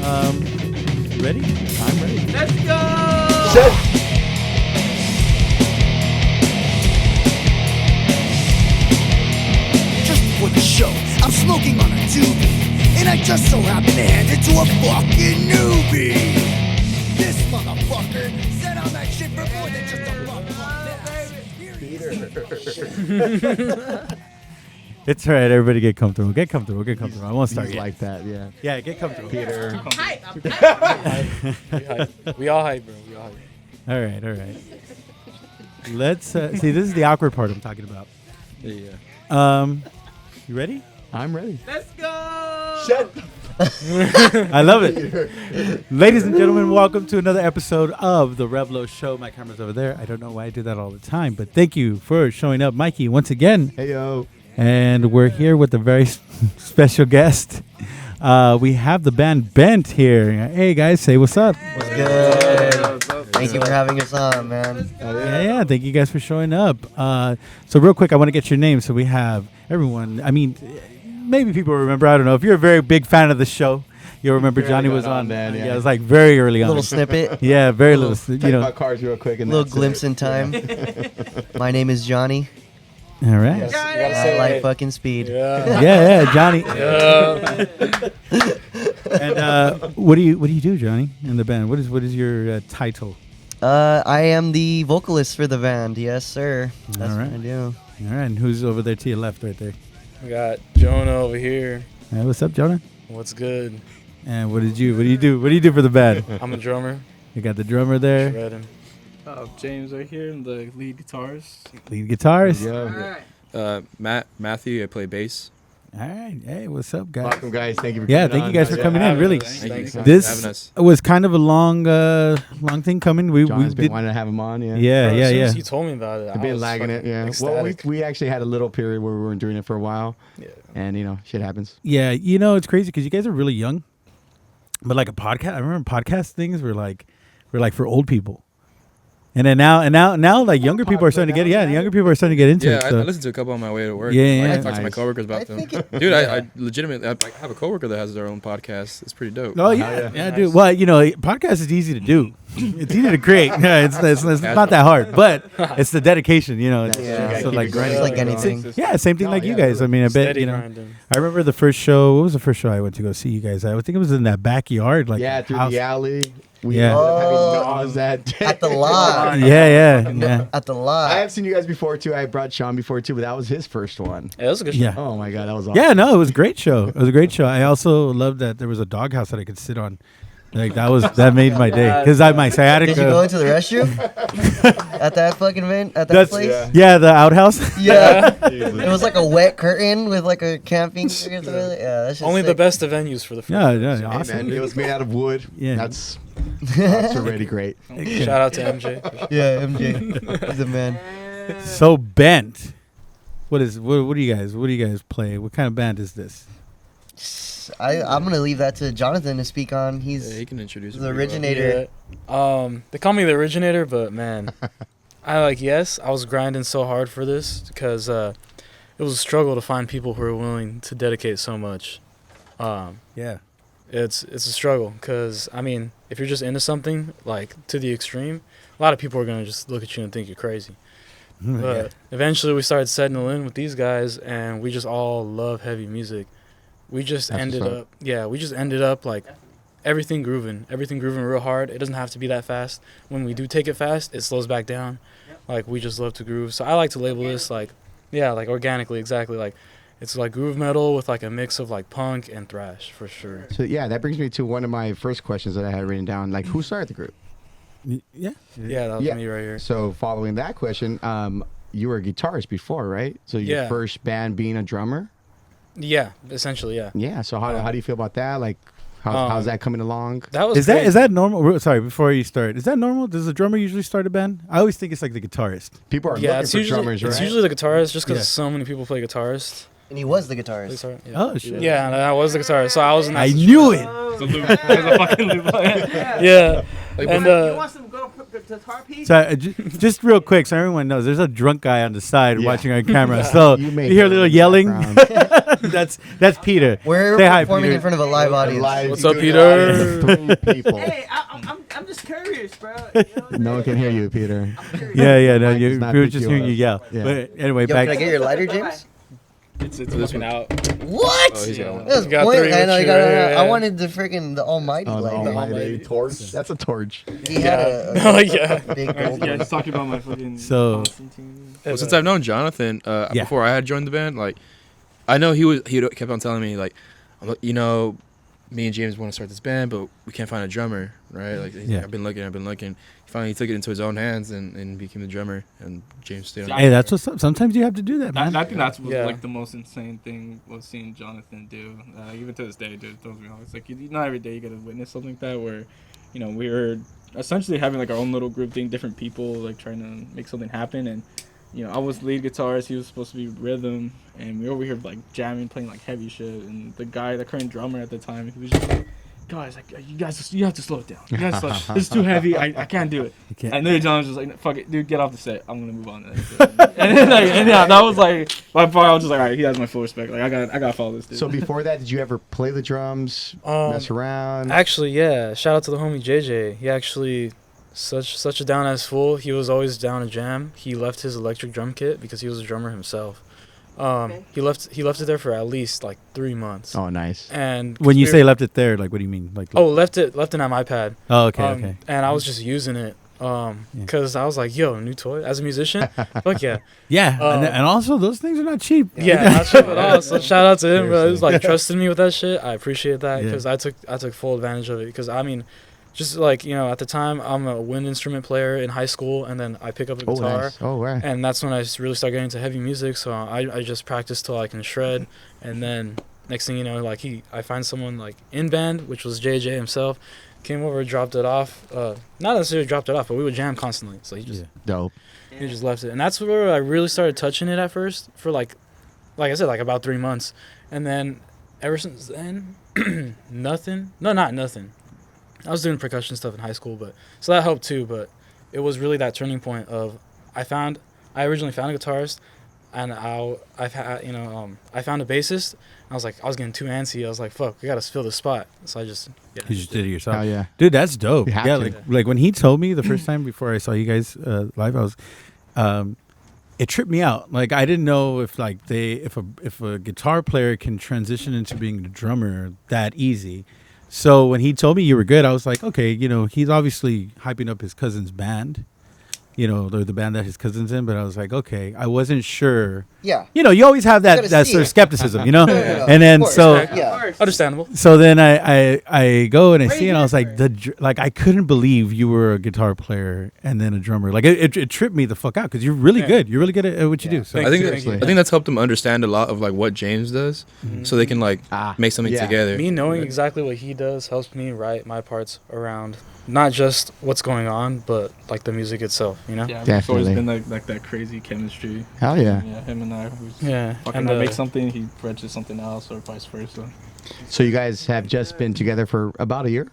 You ready? I'm ready. Let's go! Set. Just before the show, I'm smoking on a doobie, and I just so happen to hand it to a fucking newbie. This motherfucker said I'm that shit for more than just a rock. It's all right. Everybody get comfortable. Get comfortable. Get comfortable. I won't start He's yet. like that, yeah. Yeah, get comfortable. Peter. We all hype, bro. We all hype. All right. All right. Let's see. This is the awkward part I'm talking about. Yeah. You ready? I'm ready. Let's go! Set. I love it. Ladies and gentlemen, welcome to another episode of the Revlo Show. My camera's over there. I don't know why I do that all the time, but thank you for showing up, Mikey, once again. Hey, yo. And we're here with a very special guest. We have the band Bent here. Hey, guys, say what's up. What's good? Thank you for having us on, man. Yeah. Thank you guys for showing up. So real quick, I want to get your name so we have everyone. I mean, maybe people remember. I don't know. If you're a very big fan of the show, you'll remember Johnny was on. Man, Yeah, it was like very early on. Little snippet, Yeah, very little. Talk You know. about cars real quick. And little that's glimpse it. in time. My name is Johnny. All right. You gotta I say like it. fucking speed. Yeah. Yeah, Johnny. Yeah. And what do you do, Johnny, in the band? What is your title? I am the vocalist for the band. Yes, sir. That's All right. what I do. All right. And who's over there to your left, right there? We got Jonah over here. Hey, what's up, Jonah? What's good? And what do you do? What do you do for the band? I'm a drummer. You got the drummer there, Shredding. James right here, I'm the lead guitarist. lead guitarist. Yo. Matthew, I play bass. All right. Hey, what's up, guys? Welcome, guys. Thank you for Yeah, coming thank you guys for on. coming in. Really, Thanks. for this having us. was kind of a long thing coming. John's been wanting to have him on, yeah. Yeah, Bro, yeah, as soon yeah. as you told me about it, I've been lagging it, yeah. Well, we actually had a little period where we weren't doing it for a while. Yeah. And, shit happens. Yeah, it's crazy because you guys are really young, but like a podcast. I remember podcast things were like for old people, and then now like younger people are starting to get younger people are starting to get into Yeah, it. I So. listened to a couple on my way to work. Yeah, Like, yeah. I talked to my Nice. coworkers about I them. think it- Dude, I legitimately I have a coworker that has their own podcast. It's pretty dope. Oh yeah, dude. Well, podcast is easy to do. It's easy to create. Yeah, it's not that hard, but it's the dedication. It's, Yeah. so like It's like anything. yeah, same thing like you guys. I mean, I bet Steady grinding. I remember the first show. What was the first show I went to go see you guys? I think it was in that backyard, like Yeah, through house. the alley. We Yeah. ended up having Nas that day. At the lot. Yeah. At the I lot. have seen you guys before, too. I brought Sean before, too, but that was his first one. Yeah, that was a good show. Yeah. Oh, my God. That was awesome. Yeah, no, it was a great show. It was a great show. I also loved that there was a doghouse that I could sit on. Like that made my day because my sciatica. Did you go into the restroom? At that fucking event? At that That's place? yeah, the outhouse. Yeah. It was like a wet curtain with like a camping. Yeah, that's just Only the sick. best of venues for the Yeah, food. yeah, Hey, awesome. man, it was made out of wood. Yeah. That's already great. Shout out to MJ. Yeah, MJ. He's the man. So Bent, what do you guys play? What kind of band is this? I'm gonna leave that to Jonathan to speak on. He's Yeah, he can introduce it the pretty well. originator. They call me the originator, but man, I was grinding so hard for this because it was a struggle to find people who are willing to dedicate so much. Yeah. It's a struggle because if you're just into something like to the extreme, a lot of people are gonna just look at you and think you're crazy. But eventually we started settling in with these guys, and we just all love heavy music. We just That's ended what's up. we just ended up like everything grooving real hard. It doesn't have to be that fast. When we do take it fast, it slows back down. Like we just love to groove. So I like to label this like organically, exactly. Like it's like groove metal with like a mix of like punk and thrash for sure. So, yeah, that brings me to one of my first questions that I had written down. Like, who started the group? Yeah. Yeah, that was Yeah. me right here. So, following that question, you were a guitarist before, right? So, your Yeah. first band being a drummer? Yeah, essentially, yeah. Yeah. So, how do you feel about that? Like, how's that coming along? That was Is that normal? Sorry, before you start, is that normal? Does the drummer usually start a band? I always think it's like the guitarist. People are yeah, looking it's for usually drummers, it's right? usually the guitarist just because Yeah. so many people play guitarist. And he was the guitarist. Guitar- Yeah. Oh shit! Yeah, and I was the guitarist, so I was in that I situation. knew it. Yeah, Like, and some guitar piece? So just real quick, so everyone knows, there's a drunk guy on the side Yeah. watching our camera. So You you, may hear a hear little in the yelling. background. That's Peter. We're Say hi, performing Peter. in front of a live audience. What's up, Peter? 3 people. Hey, I'm just curious, bro. You know, No one can hear you, Peter. I'm curious. Yeah, no, Mike you, does not we were pick just you hearing up. you yell. Yeah. But anyway, Yo, back. can I get your lighter, James? It's looking out. What? Oh, he's got one. That's You got point. 3 I know. with You you, got. yeah. I wanted the freaking the almighty Oh, the light. almighty torch. That's a torch. He had a Oh, yeah. big gold Yeah, one. just talking about my fucking. So- Constantine. Well, since I've known Jonathan, Yeah. before I had joined the band, like, I know he kept on telling me, like, you know, me and James want to start this band, but we can't find a drummer, right? Like, he's Yeah. like, I've been looking. Finally, he took it into his own hands and became the drummer, and James stayed on. Hey, that's what's up. Sometimes you have to do that, I man. think that's what, Yeah. like the most insane thing was seeing Jonathan do. Even to this day, dude, don't get me wrong. It's like not every day you get to witness something like that where, you know, we were essentially having like our own little group thing, different people like trying to make something happen. And you know, I was lead guitarist, he was supposed to be rhythm, and we were over here like jamming, playing like heavy shit. And the current drummer at the time, he was just like, guys, like, you have to slow it down. You have to slow it down. It's too heavy. I can't do it. You can't- And then John was just like, fuck it, dude, get off the set. I'm gonna move on to that. and then, like, and yeah, that was like by far. I was just like, all right, he has my full respect. Like, I gotta follow this dude. So before that, did you ever play the drums, mess around? Actually, yeah. Shout out to the homie JJ. He actually such a down ass fool. He was always down to jam. He left his electric drum kit because he was a drummer himself. He left it there for at least like 3 months. Oh, nice. And When you we say were- left it there, like, what do you mean? Like, left it on my iPad. oh, okay, okay. And I was just using it because I was like, yo, new toy as a musician. Fuck yeah. Yeah, um, and also those things are not cheap. Yeah, not cheap at all. So shout out to him, bro. He was like Seriously. trusting me with that shit. I appreciate that Yeah. because I took full advantage of it. Because I mean, just like, you know, at the time I'm a wind instrument player in high school, and then I pick up a Oh, guitar, nice. Oh, right. and that's when I really started getting into heavy music. So I just practice till I can shred, and then next thing you know, like I find someone like in band, which was JJ himself, came over, dropped it off. Not necessarily dropped it off, but we would jam constantly. So he just Dope. he just left it, and that's where I really started touching it at first for like I said, like about 3 months, and then ever since then, nothing. No, not nothing. I was doing percussion stuff in high school, but so that helped too. But it was really that turning point of I originally found a guitarist, and I found a bassist. I was getting too antsy. I was like, fuck, we gotta fill the spot. So I just You just did it yourself. Oh, yeah. Dude, that's dope. You have Yeah, to. like when he told me the first time before I saw you guys live, I was, it tripped me out. Like I didn't know if like if a guitar player can transition into being a drummer that easy. So when he told me you were good, I was like, okay, you know, he's obviously hyping up his cousin's band, you know, the band that his cousin's in. But I was like, okay, I wasn't sure. Yeah. You know, you always have gotta that see sort of it. skepticism, you know. No, And then of course. so. Yeah. understandable. So then I go and I see it and I was like I couldn't believe you were a guitar player and then a drummer. Like it tripped me the fuck out because you're really good. You're really good at what you do. So I think Thank you. I think that's helped them understand a lot of like what James does, so they can like make something yeah. together. Me knowing exactly what he does helps me write my parts around not just what's going on, but like the music itself, you know? Yeah, it's always Definitely. been like that crazy chemistry. Hell yeah. Yeah, him and I. Who's Yeah, fucking and I make something, he fetches something else, or vice versa. So you guys have just been together for about a year,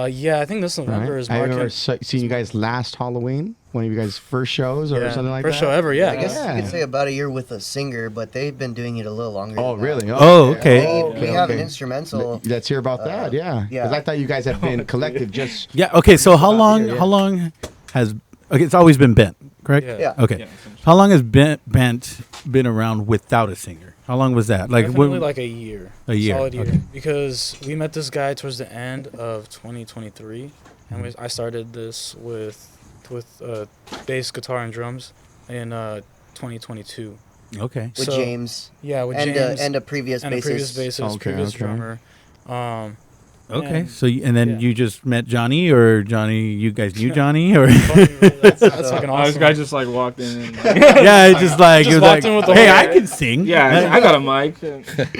yeah, I think this November right? is I marking. remember seeing you guys last Halloween, one of you guys' first shows or Yeah, something like first that. show ever, yeah. I guess Yeah. you could say about a year with a singer, but they've been doing it a little longer. Oh, than that. really? Oh, okay. We have an okay. instrumental. Let's hear about that. Yeah. yeah. Because I thought you guys had been collective just. yeah. Okay. So how long? yeah. How long has? Okay, it's always been Bent, correct? Yeah. Yeah. Okay. Yeah, How long has Bent been around without a singer? How long was that? Like Definitely like a year. A year, Solid year. okay. Because we met this guy towards the end of 2023, and I started this with bass, guitar, and drums in 2022. Okay. With So, James. Yeah, with And, James and a previous and a previous bassist. bassist, Okay, previous okay. drummer. Okay. And- So and then yeah. you just met Johnny, or Johnny? You guys knew Johnny, or that's fucking This awesome. guy just like walked in. And, yeah, it's just like Just it was walked like, in with the hey, whole- I can sing. yeah, I got a mic.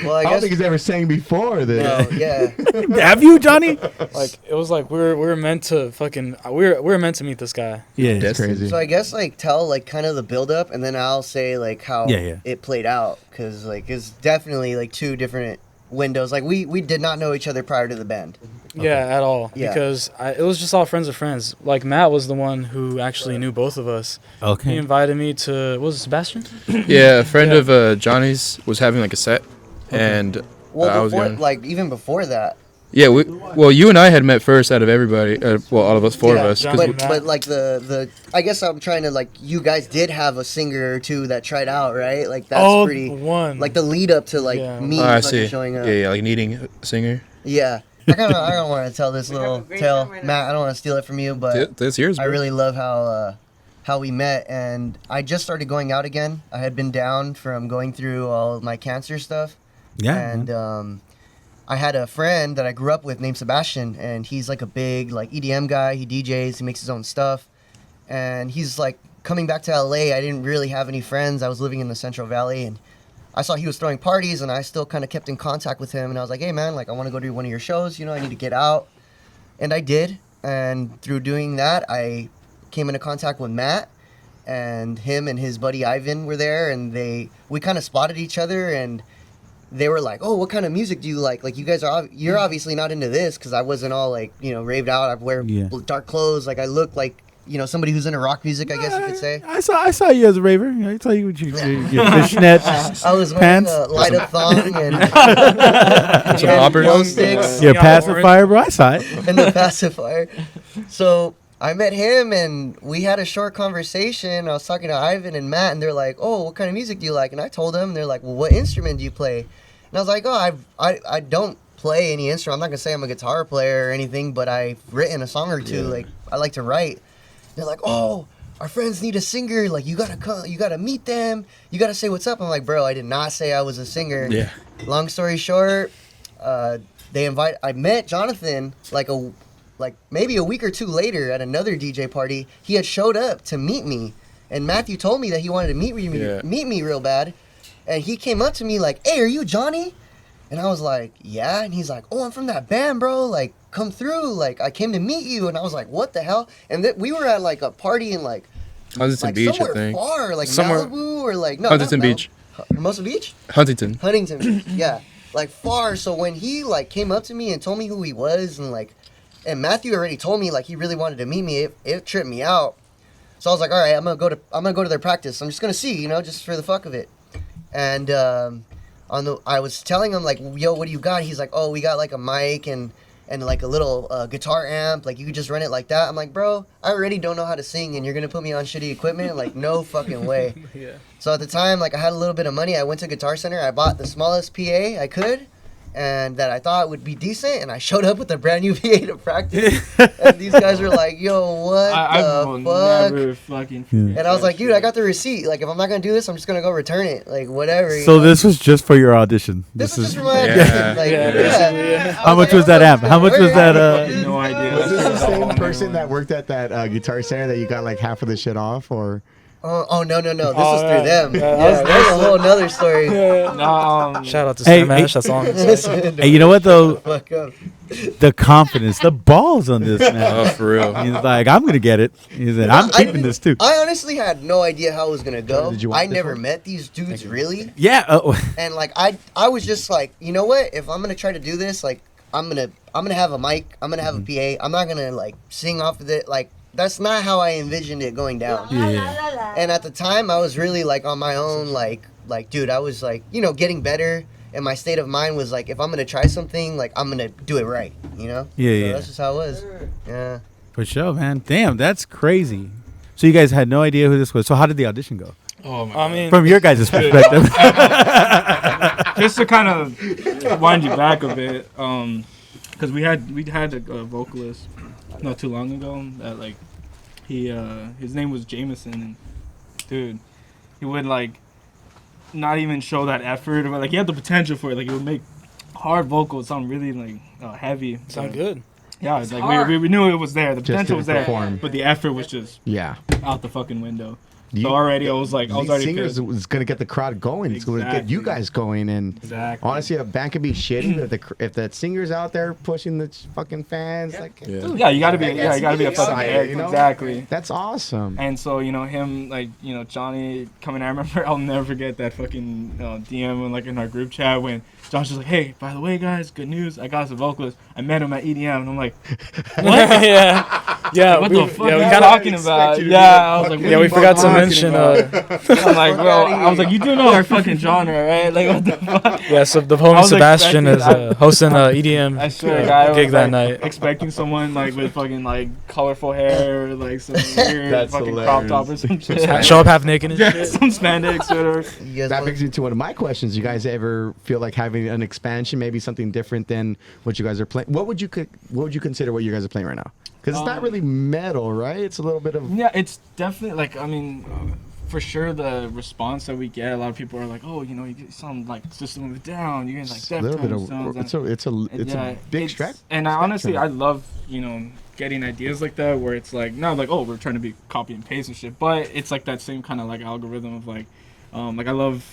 Well, I I don't guess. think he's ever sang before this. No, yeah. Have you, Johnny? Like it was like we were meant to fucking we were meant to meet this guy. Yeah. That's crazy. So I guess like tell like kind of the build up, and then I'll say like how Yeah. it played out, because like it's definitely like two different windows. Like we did not know each other prior to the band. Yeah, at all. Yeah. Because it was just all friends of friends. Like Matt was the one who actually knew both of us. He Okay. invited me to what was it, Sebastian? Yeah, a friend of Johnny's was having like a set, and Well, I was before, gonna, like even before that. yeah. Well, you and I had met first out of everybody. Well, all of us, four of Yeah, us. 'cause John- we- But like the I guess I'm trying to like you guys did have a singer or two that tried out, right? Like that's pretty one. like the lead up to like Yeah. me oh, I fucking see. showing up. Yeah, like needing a singer. Yeah. I don't want to tell this little tale, Matt. I don't want to steal it from you, but That's yours, I bro. really love how we met, and I just started going out again. I had been down from going through all of my cancer stuff, Yeah. and I had a friend that I grew up with named Sebastian, and he's like a big like EDM guy. He DJs, he makes his own stuff, and he's like coming back to LA. I didn't really have any friends. I was living in the Central Valley, and I saw he was throwing parties, and I still kind of kept in contact with him. And I was like, hey man, like I want to go to one of your shows. I need to get out, and I did. And through doing that, I came into contact with Matt, and him and his buddy Ivan were there, and we kind of spotted each other, and they were like, oh, what kind of music do you like? Like, you guys you're obviously not into this, because I wasn't all like, raved out. I wear dark clothes. Like, I look like, somebody who's into rock music, I guess you could say. I saw you as a raver. I saw you with your fishnet I was wearing pants, a light up thong and, Some hoppers. glow sticks your Yeah, pacifier, bro. I saw it. and the pacifier. So I met him, and we had a short conversation. I was talking to Ivan and Matt, and they're like, oh, what kind of music do you like? And I told them, and they're like, well, what instrument do you play? And I was like, oh, I don't play any instrument. I'm not going to say I'm a guitar player or anything, but I've written a song or two. Yeah. Like, I like to write. They're like, oh, our friends need a singer. Like, you got to come, you got to meet them. You got to say what's up. I'm like, bro, I did not say I was a singer. Yeah. Long story short, I met Jonathan like maybe a week or two later at another DJ party. He had showed up to meet me, and Matthew told me that he wanted to meet me real bad, and he came up to me like, hey, are you Johnny? And I was like, yeah. And he's like, oh, I'm from that band, bro. Like, come through. Like, I came to meet you. And I was like, what the hell? And we were at like a party in like Huntington Beach, I somewhere think. far, like Somewhere- Malibu or like no, Huntington not Malibu. Beach. Hermosa Beach. Huntington. Beach, yeah, like far. So when he like came up to me and told me who he was, and Matthew already told me like he really wanted to meet me, it tripped me out. So I was like, all right, I'm gonna go to their practice. I'm just gonna see, just for the fuck of it. And I was telling him like, yo, what do you got? He's like, oh, we got like a mic and like a little guitar amp. Like, you could just run it like that. I'm like, bro, I already don't know how to sing, and you're gonna put me on shitty equipment? Like, no fucking way. Yeah. So at the time, like, I had a little bit of money. I went to Guitar Center. I bought the smallest PA I could, and that I thought would be decent. And I showed up with a brand new PA to practice. And these guys were like, "Yo, what I will the fuck?" never fucking. And I was like, "Dude, I got the receipt. Like, if I'm not gonna do this, I'm just gonna go return it. Like, whatever." So this was just for your audition. This is is just for my Yeah. audition. Like, Yeah, yeah. basically, yeah. how much was that amp? How much was that? No idea. Was this the same person that worked at that Guitar Center that you got like half of the shit off, or? Oh no. This Oh, was yeah. through them. Yeah, Yeah, that's a whole nother story. No, Shout out to Hey, Sam Ash. That's all I'm gonna say. Listen, Hey, you know what though? fuck up. The confidence, the balls on this man. Oh, for real. He's like, I'm gonna get it. He said, I'm I keeping didn't- this too. I honestly had no idea how it was gonna go. Did you want I this never one? met these dudes really, Yeah. and like I was just like, you know what? If I'm gonna try to do this, like I'm gonna have a mic, I'm gonna have a PA. I'm not gonna like sing off of it. Like, that's not how I envisioned it going down. Yeah. And at the time, I was really like on my own, like dude, I was like, getting better. And my state of mind was like, if I'm gonna try something, like I'm gonna do it right, Yeah, So yeah. that's just how it was. Yeah. For sure, man. Damn, that's crazy. So you guys had no idea who this was. So how did the audition go? oh my. I mean, From your guys' perspective. Just to kind of wind you back a bit, because we had a vocalist not too long ago that like his name was Jameson, and dude, he would like not even show that effort, but like he had the potential for it. Like, he would make hard vocals sound really like heavy. sound good. Yeah, it's like we knew it was there. The Just potential didn't was there, perform. but the effort was just Yeah. out the fucking window. You- So already I was These already singers pissed. was gonna get the crowd going. It's gonna get you Exactly. guys going. And Exactly. honestly, a band could be shitty, but if that singer's out there pushing the fucking fans, like, Yeah. dude, Yeah, you gotta be a fucking excited, egg, you know? exactly. that's awesome. And so, him, like, Johnny coming, I remember, I'll never forget that fucking DM in, like, in our group chat when John's just like, hey, by the way, guys, good news, I got us a vocalist. I met him at EDM, and I'm like, yeah. Yeah, What we, the fuck yeah, are we you kind talking of. about? Yeah, I was like, what Yeah, are we you forgot to talking mention. about? I'm like, bro, I was like, you do know our fucking genre, right? Like, what the fuck? Yeah, so the I homie was Sebastian is expecting- hosting a EDM I swear, guy, gig was that like, night. expecting someone like with fucking like colorful hair, or, like some weird That's fucking crop hilarious. top or some shit. Show up half naked and Yeah, shit. some spandex or whatever. You guys That wanna- brings me to one of my questions. You guys ever feel like having an expansion, maybe something different than what you guys are playing? What would you consider what you guys are playing right now? Because it's not really metal, right? It's a little bit of Yeah, it's definitely like, I mean, for sure the response that we get, a lot of people are like, oh, you know, you sound like System of a Down, you guys like a little bit Deftones of. sounds. It's a big track. And I honestly, I love, you know, getting ideas like that where it's like, not like, oh, we're trying to be copy and paste and shit, but it's like that same kind of like algorithm of like I love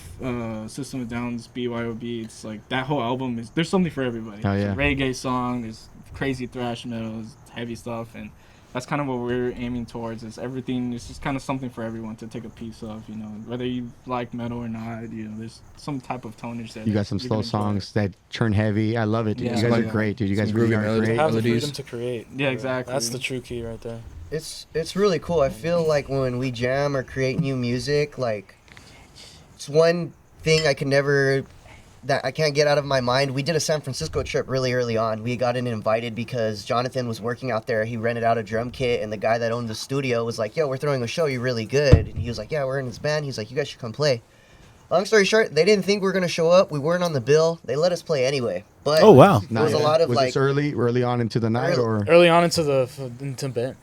System of a Down's BYOB. It's like that whole album is, there's something for everybody. Oh, There's yeah. a reggae song, there's crazy thrash metal, there's heavy stuff, and that's kind of what we're aiming towards. Is everything is just kind of something for everyone to take a piece of. You know, whether you like metal or not. You know, there's some type of tonage there. You got that some you slow can enjoy. songs that turn heavy. I love it, dude. Yeah. You guys Like, are great, dude. You guys some really groovy are melodies. great. Have the melodies. freedom to create. Yeah, exactly. That's the true key right there. It's really cool. I feel like when we jam or create new music, like it's one thing I can never that I can't get out of my mind. We did a San Francisco trip really early on. We got invited because Jonathan was working out there. He rented out a drum kit, and the guy that owned the studio was like, "Yo, we're throwing a show. You're really good." And he was like, "Yeah, we're in this band." He's like, "You guys should come play." Long story short, they didn't think we were gonna show up. We weren't on the bill. They let us play anyway. But Oh, wow. there was a lot of was like this early on into the night, or Early on into band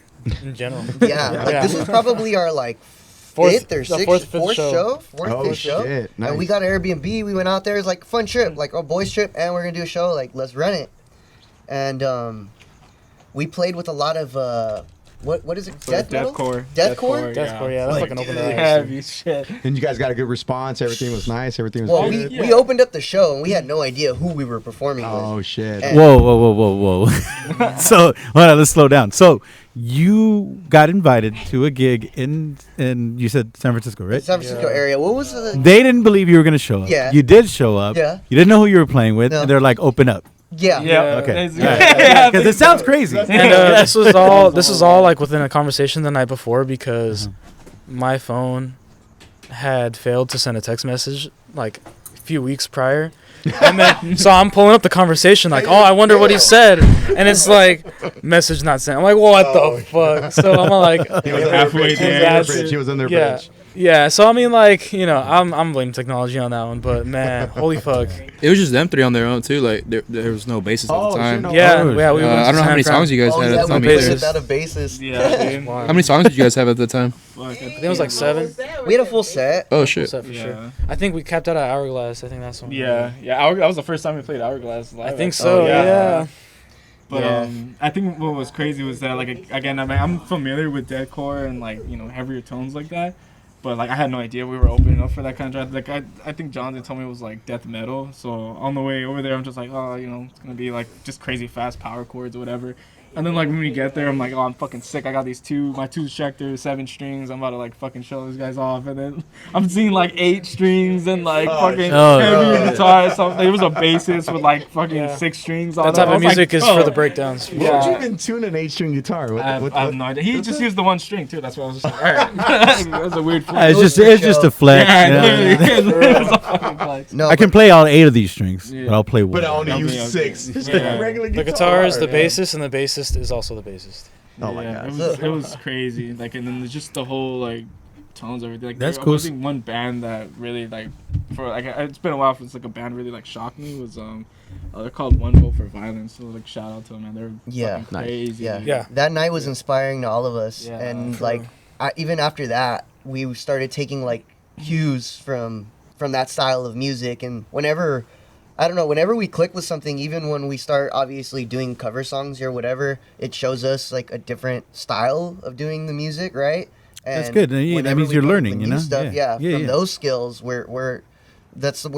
in general. yeah, like this was probably our like fifth or sixth, fifth fourth show, fourth, Oh, fifth show. shit. And we Nice. got an Airbnb. We went out there. It's like a fun trip, like a boys trip, and we're gonna do a show. Like let's run it. And we played with a lot of what is it? So Death metal? deathcore. Deathcore? Deathcore, yeah, that's Like, like an open dude, eye. Heavy shit. and you guys got a good response. Everything was nice. Everything was Well, good. we opened up the show and we had no idea who we were performing with. Oh shit. And- Whoa. So, hold on, let's slow down. So, you got invited to a gig in you said San Francisco, right? San Francisco area. What was the? They didn't believe you were going to show up. Yeah. You did show up. Yeah. You didn't know who you were playing with, No. and they're like, open up. Yeah. Okay. Yeah. Because it sounds crazy. And this was all like within a conversation the night before because my phone had failed to send a text message like a few weeks prior. And then so I'm pulling up the conversation like, oh, I wonder what he said, and it's like message not sent. I'm like, what the fuck? So I'm like, He was halfway there. He was on their yeah, bridge. yeah. So I mean, like, you know, I'm blaming technology on that one, but man, holy fuck. It was just them three on their own too. Like there was no bassist at the time. no. Yeah, Oh, yeah. We went I don't know how many Santa Cruz. songs you guys Oh, had yeah, at the we time. bassist. played either. without a bassist. Yeah, dude. How many songs did you guys have at the time? Fuck, I think it was like 7. We had a full set. Oh shit. Set for Yeah. sure. I think we capped out at Hourglass. I think that's one. Yeah, that was the first time we played Hourglass live. I think so. Yeah. But Yeah. I think what was crazy was that, like, again, I mean, I'm familiar with deathcore and, like, you know, heavier tones like that. But, like, I had no idea we were opening up for that kind of genre. Like, I think Jonathan told me it was, like, death metal. So on the way over there, I'm just like, oh, you know, it's going to be, like, just crazy fast power chords or whatever. And then, like, when we get there, I'm like, oh, I'm fucking sick. I got my two Schecter 7 strings. I'm about to, like, fucking show these guys off. And then I'm seeing, like, 8 strings and, like, fucking Oh, heavier guitar or something. It was a bassist with, like, fucking Yeah. 6 strings on That it. type I of was like, music is oh. for the breakdowns. Why would Yeah. you even tune an 8-string guitar? I have no idea. He what's just that? used the one string too. That's why I was just like, all right. That was a weird. It's just a flex. Yeah, you know? literally. It was a fucking flex. No, I can play all 8 of these strings, Yeah. but I'll play one. But I only Okay, use okay. 6. Yeah. Regular The guitar. guitar is the Yeah. bassist, and the bassist is also the bassist. Oh my Yeah, God. it was crazy. Like, and then just the whole like tones, everything. Like, That's there cool. was one band that really like, for like, it's been a while since like a band really like shocked me. Was they're called One Vote for Violence. So like, shout out to them, man. They're Yeah. fucking Nice. crazy. Yeah. Yeah. That night was inspiring to all of us. Yeah, And true. like even after that, we started taking like cues from that style of music. And whenever we click with something, even when we start obviously doing cover songs or whatever, it shows us like a different style of doing the music, right? That's good. Yeah, that whenever means we you're come up learning, with you new know? Stuff, Yeah. yeah. Yeah, From yeah. those skills, we're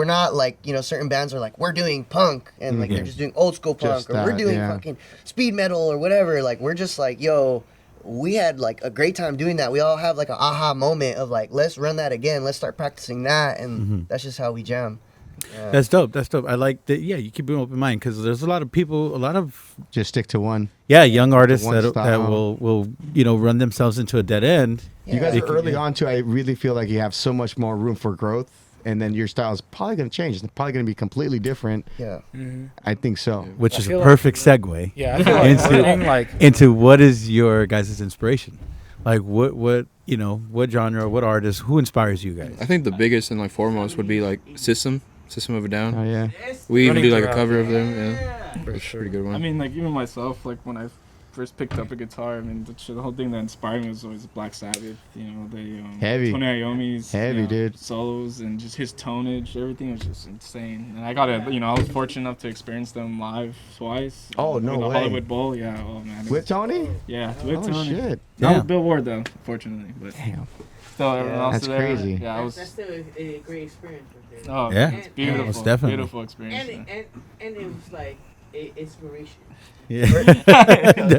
not like, you know, certain bands are like, we're doing punk and like Yeah. they're just doing old school punk, Just or we're that, doing yeah. fucking speed metal or whatever. Like, we're just like, yo, we had like a great time doing that. We all have like an aha moment of like, let's run that again, let's start practicing that, and Mm-hmm. that's just how we jam. That's dope. That's dope. I like that. Yeah, you keep an open mind because there's a lot of people, a lot of Just stick to one. young artists One that style. will run themselves into a dead end. You guys They are can- early on too. I really feel like you have so much more room for growth, and then your style is probably going to change. It's probably going to be completely different. Yeah. I think so. which I is a feel like- perfect segue Yeah, I feel like Into- learning, like into what is your guys' inspiration. Like what genre, what artist, who inspires you guys? I think the biggest and like foremost would be like System of a Down. Oh yeah. We even Running do like a throughout, cover of them. Yeah, for it's a sure. pretty good one. I mean, like even myself, like when I first picked up a guitar, I mean, the whole thing that inspired me was always Black Sabbath. You know, Heavy. Tony Iommi's Heavy, dude. solos and just his tonage, everything was just insane. And I got I was fortunate enough to experience them live twice. Oh, no in the way. Hollywood Bowl, yeah. Oh man. it With was- Tony? Yeah, with Oh Tony. shit. Not Yeah. with Bill Ward though, fortunately, but Damn. still everyone else That's there. crazy. Yeah, I was. That's still a great experience right there. Oh, Yeah. it's beautiful. Most definitely. Beautiful experience. And it was like inspiration. Yeah.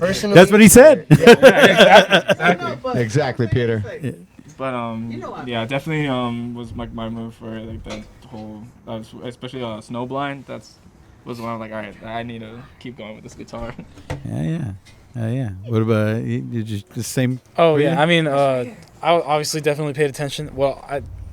Personally, That's what he said. Exactly. Exactly, Peter. But You know I- yeah, definitely was like my move for like that whole, especially Snowblind. Was when I was like, all right, I need to keep going with this guitar. Yeah. What about you? Just the same? Oh Really? yeah, I mean, I obviously definitely paid attention. Well,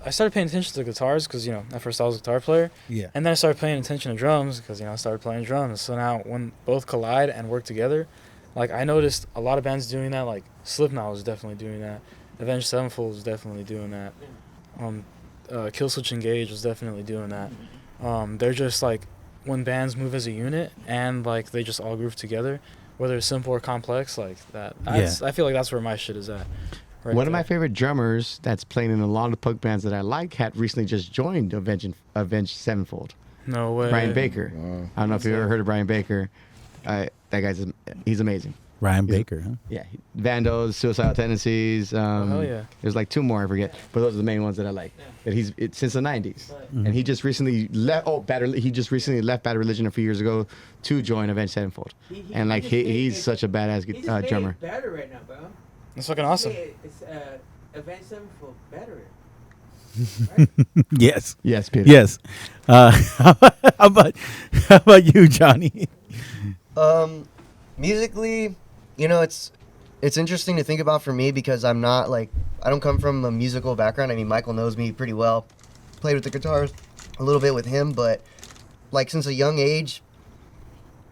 I started paying attention to guitars because at first I was a guitar player, Yeah. and then I started paying attention to drums because I started playing drums. So now when both collide and work together, like I noticed a lot of bands doing that. Like Slipknot was definitely doing that. Avenged Sevenfold was definitely doing that. Killswitch Engage was definitely doing that. They're just like when bands move as a unit and like they just all groove together, whether it's simple or complex, like that. I feel like that's where my shit is at. Right One of my there. favorite drummers that's playing in a lot of punk bands that I like had recently just joined Avenged Sevenfold. No way. Brian Baker. Wow. I don't know if you've ever heard of Brian Baker. That he's amazing. Ryan Baker, huh? Yeah, Vandos, Suicidal Tendencies. hell yeah. There's like two more I forget, but those are the main ones that I like. But since the '90s, and he just recently left. He just recently left Bad Religion a few years ago to join Avenged Sevenfold, and like he's such a badass He just drummer. made it better right now, bro. That's fucking awesome. It's Avenged Sevenfold better. Yes. Yes, Peter. Yes. How about you, Johnny? Musically, it's interesting to think about for me because I'm not like I don't come from a musical background. I mean, Michael knows me pretty well. Played with the guitars a little bit with him, but like since a young age,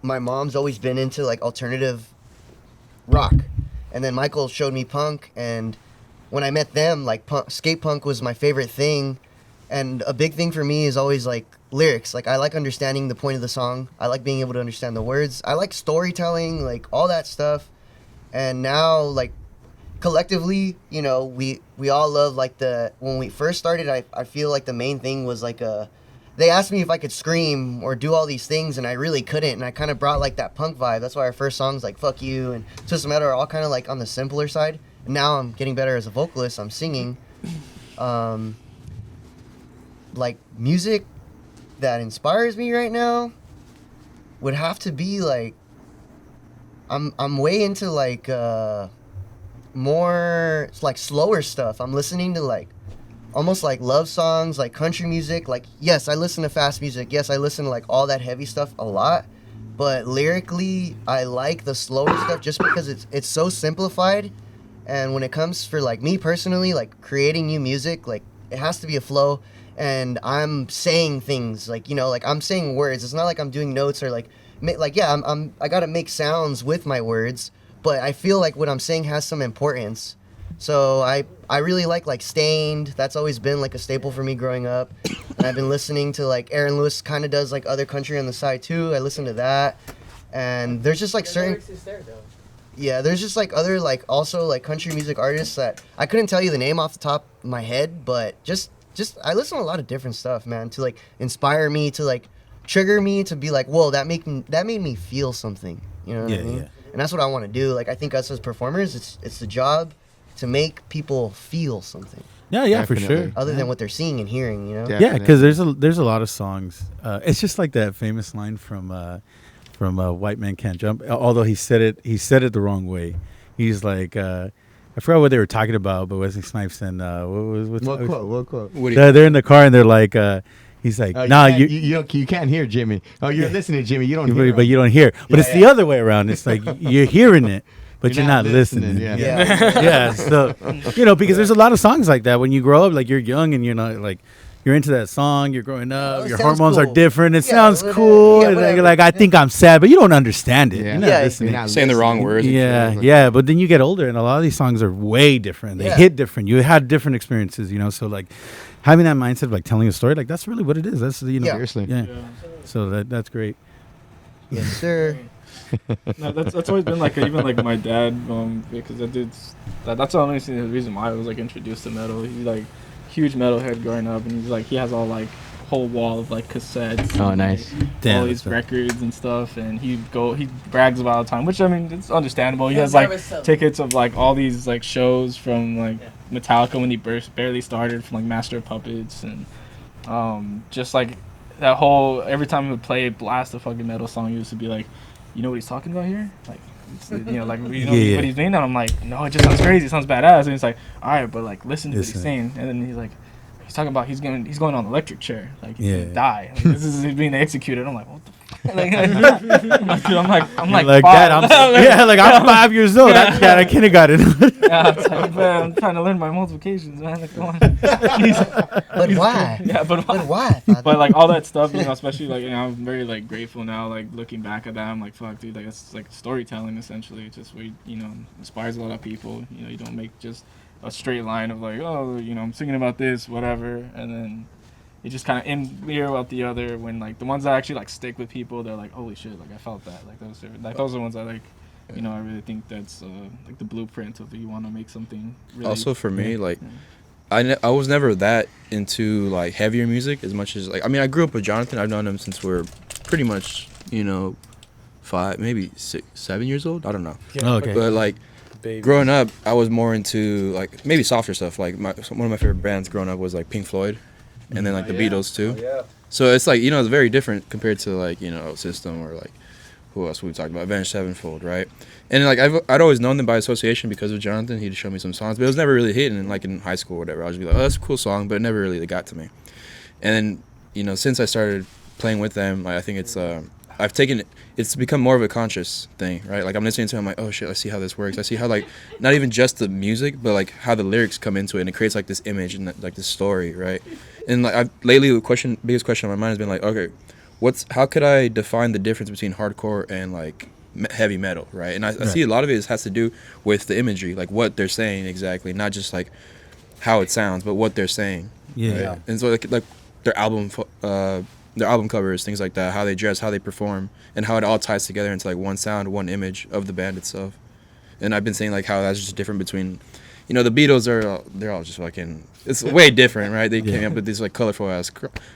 my mom's always been into like alternative rock, and then Michael showed me punk, and when I met them, like skate punk was my favorite thing, and a big thing for me is always like lyrics. Like I like understanding the point of the song. I like being able to understand the words. I like storytelling, like all that stuff. And now, like collectively, we all love like when we first started. I feel like the main thing was like they asked me if I could scream or do all these things, and I really couldn't. And I kind of brought like that punk vibe. That's why our first songs like "Fuck You" and "Twist of Metal" are all kind of like on the simpler side. And now I'm getting better as a vocalist. I'm singing. Like music that inspires me right now would have to be like I'm way into like more like slower stuff. I'm listening to like almost like love songs, like country music. Like yes, I listen to fast music. Yes, I listen to like all that heavy stuff a lot. But lyrically, I like the slower stuff just because it's so simplified. And when it comes for like me personally, like creating new music, like it has to be a flow. And I'm saying things like like I'm saying words. It's not like I'm doing notes or like I gotta make sounds with my words, but I feel like what I'm saying has some importance. So I really like Stained. That's always been like a staple for me growing up. And I've been listening to like Aaron Lewis kind of does like other country on the side too. I listen to that, and there's just like The certain lyrics is there, though. yeah, there's just like other like also like country music artists that I couldn't tell you the name off the top of my head, but just I listen to a lot of different stuff, man, to like inspire me, to like trigger me, to be like, whoa, that made me feel something. You know what I mean? Yeah. And that's what I want to do. Like I think us as performers, it's the job to make people feel something Yeah, for Definitely. sure. other than what they're seeing and hearing. You know? Yeah. Yeah, because there's a lot of songs. It's just like that famous line from White Man Can't Jump. Although he said it the wrong way. He's like, I forgot what they were talking about, but Wesley Snipes and what What quote? Woody. they're in the car and they're like, He's like, Oh, nah, you can't hear Jimmy. Oh, you're listening, Jimmy. You don't hear. but you don't hear. But it's the other way around. It's like you're hearing it, but you're not listening. Yeah. Yeah. So, because there's a lot of songs like that when you grow up, like you're young and you're not like, you're into that song, you're growing up, it your sounds hormones are cool. different. It Yeah, sounds whatever. cool. Yeah, and whatever. you're like, I think I'm sad, but you don't understand it. Yeah. You're not Yeah, listening. You're not Saying the wrong words. and Yeah, shit, like- yeah, but then you get older, and a lot of these songs are way different. They Yeah. hit different. You had different experiences, So like having that mindset of like telling a story, like that's really what it is. That's Yeah. Seriously. yeah. So that's great. Yes, sir. No, that's always been like even like my dad, because that dude's that's the only reason why I was like introduced to metal. He's like huge metalhead growing up, and he's like he has all like whole wall of like cassettes. Oh, and, nice. like, Damn, all these that's dope. records and stuff, and he brags about all the time, which I mean it's understandable. He Yeah, has like never sell. tickets of like all these like shows from like Metallica when he barely started, from like Master of Puppets, and just like that whole every time he would play blast a fucking metal song, he used to be like, you know what he's talking about here, like. Like Yeah. what he's doing, and I'm like, no, it just sounds crazy, it sounds badass, and he's like, all right, but like listen to what he's Listen. saying, and then he's like, he's talking about he's going on the electric chair, like he's Yeah. gonna die, like, this is being executed. I'm like, what the fuck? I'm like Like five. that. I'm 5 years old. That's that I kindergarten. Yeah, it's like, man, I'm trying to learn my multiplications, man. Like, come on. But why? Yeah, but But why? Father? But like all that stuff, especially like I'm very like grateful now. Like looking back at that, I'm like, fuck, dude. Like it's like storytelling essentially. It's just inspires a lot of people. You don't make just a straight line of like, oh, I'm singing about this, whatever, and then it just kind of in here about the other. When like the ones that actually like stick with people, they're like, holy shit, like I felt that. Like those are the ones I like. I really think that's like the blueprint of you want to make something. Really, Also for me, like yeah. I was never that into like heavier music as much as like I grew up with Jonathan. I've known him since we're pretty much 5, maybe 6, 7 years old. I don't know. Oh, okay. But like Baby. growing up, I was more into like maybe softer stuff. Like one of my favorite bands growing up was like Pink Floyd, and then like the Beatles too. So it's like it's very different compared to like System or like who else we talked about, Avenged Sevenfold, right? And like I'd always known them by association because of Jonathan. He'd show me some songs, but it was never really hitting. Like in high school or whatever, I was just be like, oh, that's a cool song, but it never really got to me. And then since I started playing with them, like I think it's become more of a conscious thing, right? Like I'm listening to it, I'm like, oh shit, I see how this works. I see how like not even just the music, but like how the lyrics come into it, and it creates like this image and like this story, right? And like lately the biggest question on my mind has been like, okay, how could I define the difference between hardcore and like heavy metal, right? And I see a lot of it has to do with the imagery, like what they're saying exactly, not just like how it sounds, but what they're saying. Yeah. Right? And so like their album covers, things like that, how they dress, how they perform, and how it all ties together into like one sound, one image of the band itself. And I've been saying like how that's just different between, the Beatles they're all just fucking, it's way different, right? They came up with these like colorful ass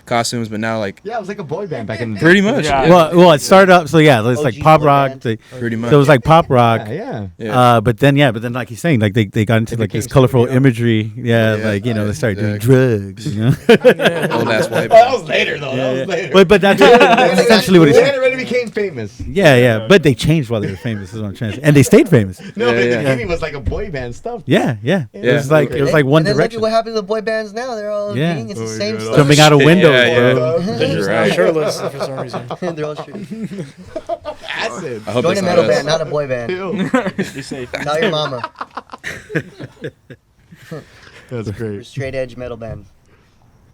costumes, but now like Yeah, it was like a boy band back in the day. pretty much, Yeah. Well, it started up. So yeah, it's like OG pop boy rock. band. pretty much. So it was like pop rock. Yeah. But then like he's saying, like they got into It like this became colorful studio. imagery. Yeah, Yeah, like they started doing exactly. drugs. old ass white. That was later though. That was later. But that's essentially what he They said. already became famous. Yeah. But they changed while they were famous. Is what I'm trying to say. And they stayed famous. No, Yeah, but yeah. the beginning was like a boy band stuff. Yeah. It Yeah. was like One and then Direction. Look at what happened to the boy bands now. They're all Yeah. being it's the Oh, same yeah. stuff. Jumping out of Shit, windows, yeah, bro. They're You're just right. not shirtless for some reason. They're all shitty. Acid. I hope Join that's a not metal us. band, not a boy band. You're safe. Tell your mama. That's We're great. straight edge metal band.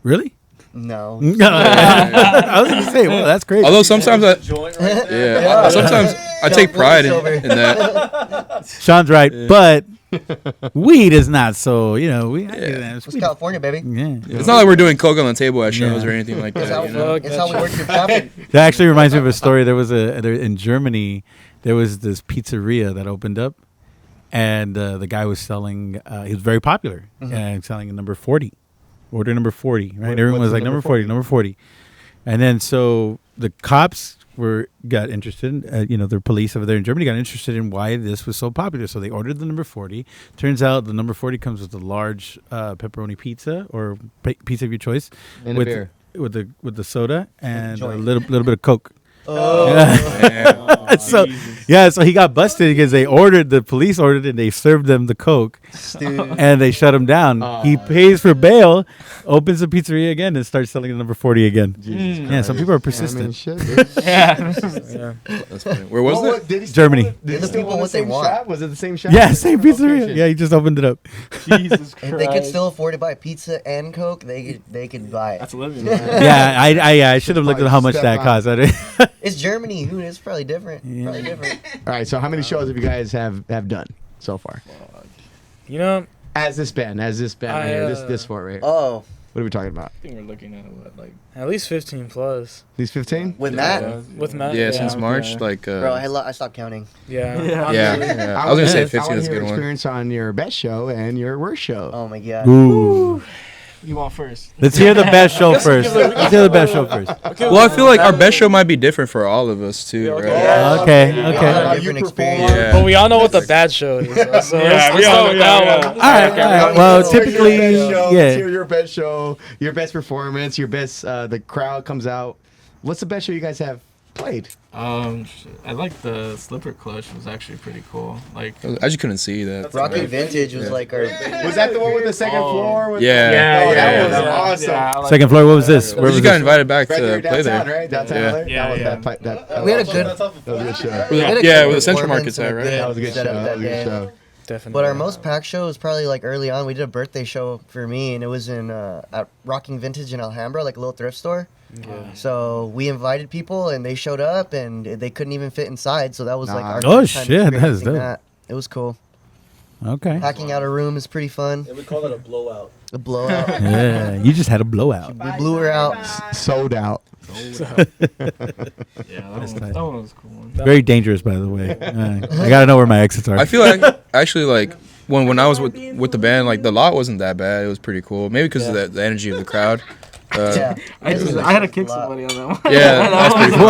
Really? No. I was gonna say, well, that's crazy. Although sometimes Yeah. sometimes I take pride in Silver. that. Sean's right, but weed is not so. It's California, baby. Yeah. It's not like we're doing coke on the table at shows Yeah. or anything like It's how, that. it's how we work through traffic. That actually reminds me of a story. There was in Germany. There was this pizzeria that opened up, and the guy was selling. He was very popular and selling a number 40. Order number 40. Right. Everyone was what's like the number 40, number 40, and then so the cops got interested. The police over there in Germany got interested in why this was so popular. So they ordered the number 40. Turns out the number 40 comes with a large pepperoni pizza or pizza of your choice, And a beer. with the soda and a joint. little bit of Coke. Oh. Yeah. So yeah, so he got busted because the police ordered it and they served them the coke and they shut him down. He pays for bail, opens the pizzeria again and starts selling the number 40 again. Yeah, some people are persistent. Yeah. That's funny. Where was that? Did he Germany. Did he Give the steal people from the what they same want. shop? Was it the same shop? Yeah, same pizzeria. Okay, Yeah, he just opened it up. Jesus Christ. If they could still afford to buy pizza and Coke, they could buy it. That's a living. Yeah, I should have looked at how much that cost. I didn't. It's Germany. Who it's probably different. Probably different. All right. So how many shows have you guys have done so far? You know, As this band right here, this fort right here. Oh, What are we talking about? I think we're looking at what, like at least 15 plus. These 15? with Matt, With Matt. Yeah, since March, yeah. like. bro, I stopped counting. Yeah. Yeah. I was gonna say 15 I is a your good one. experience on your best show and your worst show. Oh my god. Ooh. you want first. Let's hear the best show first. Let's hear the best show first. Well, I feel like our best show might be different for all of us too, right? Okay. How Okay. different you experience. Yeah. But we all know what the bad show is. So let's we start all- with yeah, that yeah. one. All right. Well, typically, Let's yeah. hear your best show, your best performance, your best. The crowd comes out. What's the best show you guys have played? I like the slipper clutch was actually pretty cool. Like I just couldn't see that. Rockin' Vintage was like our. Was that the one with the second floor? With Yeah. Oh, that was yeah. awesome. Yeah, I like Second floor. What was this? Where We was just got this? invited back Right to there play downtown, there. right? Downtown Yeah. LA? Yeah, That was yeah. that We had a was- good. That was a good show. We had a Yeah, good with the Central performance Market's at, and a right? good That was a good show. setup That was a day. good show. Definitely. But our most packed show was probably like early on. We did a birthday show for me, and it was in at Rocking Vintage in Alhambra, like a little thrift store. Yeah. So we invited people, and they showed up, and they couldn't even fit inside. So that was like our Oh, first time shit, that is experiencing dope. that. It was cool. Okay. Packing out a room is pretty fun. And we call it a blowout. A blowout. Yeah, you just had a blowout. We blew her out. Sold out. that one was cool. Very dangerous, by the way. I gotta know where my exits are. I feel like actually like when I was with the band, like the lot wasn't that bad. It was pretty cool. Maybe because of the energy of the crowd. Yeah. I had to kick somebody on that one. Yeah, that's pretty cool.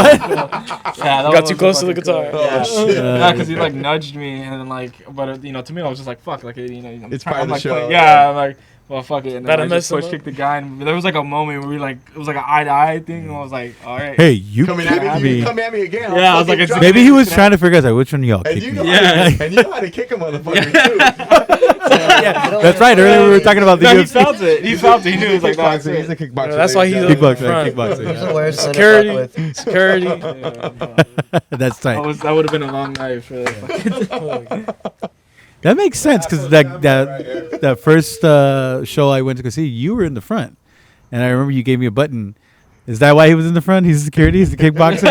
Yeah, that Got one too was close to the fucking guitar. cool. Yeah, because he like nudged me and then like, but to me I was just like, fuck, like It's part of the like, show. Yeah, I'm like, well, fuck it. And then Gotta I mess just him push up. kicked the guy, and there was like a moment where we like, it was like an eye to eye thing, and I was like, all right. Hey, you Coming kidding at me, me? come at me again. Yeah, I was like, it's- Maybe he was trying to figure out like, which one of y'all And kicked you me. know, Yeah. and you know how to kick a motherfucker too. That's right. Earlier we were talking about the No, he UFC. felt it. He felt it. He knew it was like, that's Kickboxer. He's a it. kickboxer. That's why he's ladies and a gentlemen. Kickboxing. front. He's the worst son to Security. fuck with. Security. That's tight. That would have been a long night for the That makes sense because that first show I went to go see, you were in the front, and I remember you gave me a button. Is that why he was in the front? He's security. He's the kickboxer.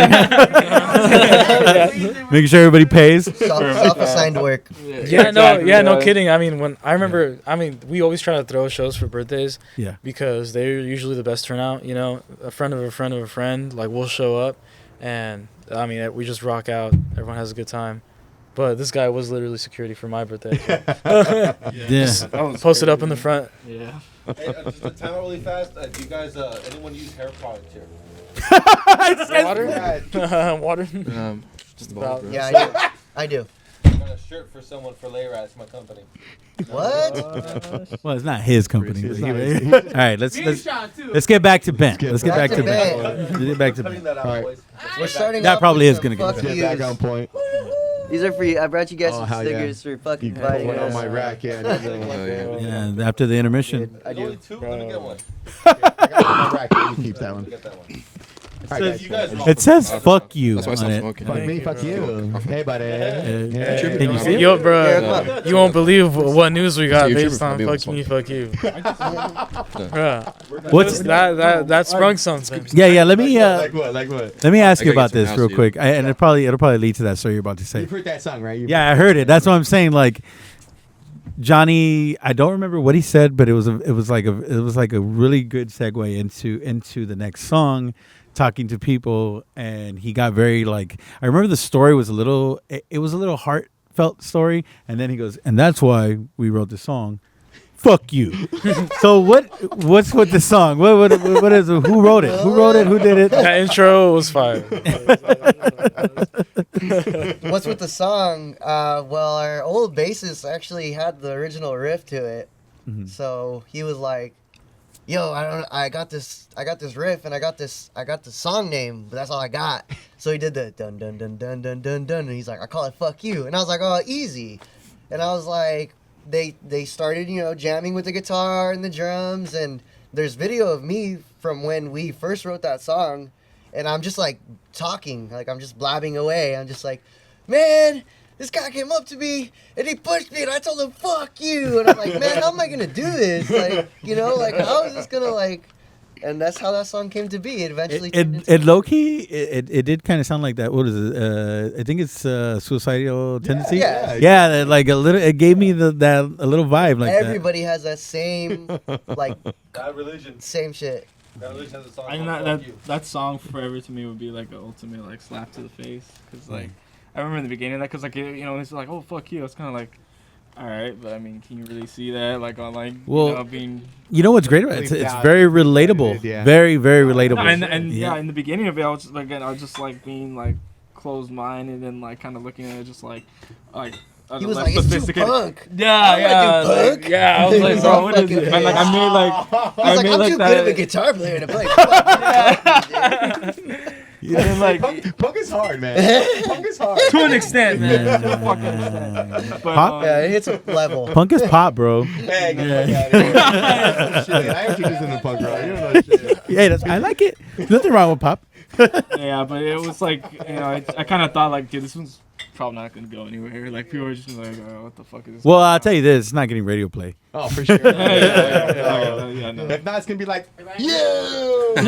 Making sure everybody pays. Self-assigned work. No kidding. I mean, when I remember, we always try to throw shows for birthdays Yeah. because they're usually the best turnout. You know, a friend of a friend of a friend, like we'll show up, and I mean, we just rock out. Everyone has a good time. But this guy was literally security for my birthday. Yeah. Posted up in the front. Yeah. Hey, just to time out really fast. Do you guys, anyone use hair products here? Water. Water. Just about- Yeah, I do. I got a shirt for someone for Layrats, my company. What? Well, it's not his company. It's but not he- his- All right, let's get back to Ben. Let's get back to Ben. Ben. Let's get back to Cutting Ben. that out, All right. boys. We're starting. That off probably with is gonna some get fuck Get back on yous. point. These are for you. I brought you guys Oh, some hell yeah. stickers for fucking You fighting put on us. my rack, yeah. Yeah, after the intermission. I There's only do. two? Let me get one. I got my rack. You keep that one. Get that one. All right, You guys. guys It says "fuck you" That's why I on stopped it. smoking. Fuck me, fuck you. Hey, buddy. Yeah. Can you see it? Yo, Yeah, bro, come on. you won't believe what news we got So you're based tripping on for me, fuck me, fuck you. Bruh, What's that sprung something. Yeah. Let me Like what? Like what? let me ask I you gotta about get some this house real heat. quick, and it'll probably lead to that story you're about to say. You've heard that song, right? Yeah, I heard it. That's what I'm saying. Like Johnny, I don't remember what he said, but it was like a really good segue into the next song, talking to people, and he got very like. I remember the story was it was a little heartfelt story, and then he goes, and that's why we wrote the song. Fuck you. So what's with the song? What is it? Who wrote it? Who wrote it? Who did it? That intro was fire. What's with the song? Well, our old bassist actually had the original riff to it. Mhm. So he was like, yo, I got this riff and I got the song name, but that's all I got. So he did the dun dun dun dun dun dun dun, and he's like, I call it "Fuck You," and I was like, oh, easy. And I was like, they started, jamming with the guitar and the drums, and there's video of me from when we first wrote that song, and I'm just like talking, like I'm just blabbing away. I'm just like, man, this guy came up to me and he pushed me and I told him, fuck you. And I'm like, man, how am I going to do this? Like, how is this going to and that's how that song came to be. It eventually it low key, it did kind of sound like that. What is it? I think it's Suicidal Tendency. Yeah, like a little. It gave me that a little vibe like everybody has that same That religion. same shit. That religion has a song. I mean, called that Fuck You. that song forever to me would be like the ultimate slap to the face, because I remember in the beginning of that, because it's like, oh fuck you, it's kind of like, all right, but I mean, can you really see that on being? You know what's great about it? It's very relatable. Yeah. Very very relatable. And in the beginning of it, I was just being closed minded and kind of looking at it just like. He was like, it's too punk. Yeah, I don't wanna do punk. Yeah, I was like, bro, what is it? And I made I'm too good of a guitar player to play. Punk is hard, man. Punk is hard. To an extent, man. To a fucking extent. But, Pop? Yeah, it hits a level. Punk is pop, bro. Hey, get the fuck out of here. Shit, I introduced him to punk, bro. You don't know shit. Yeah, I like it. Nothing wrong with pop. Yeah, but it was I kind of thought dude, this one's probably not gonna go anywhere. Like people were just like, oh, what the fuck is this? Well, I'll tell you this: it's not getting radio play. Oh, for sure. Yeah, no. If not, it's gonna be like, you. Or-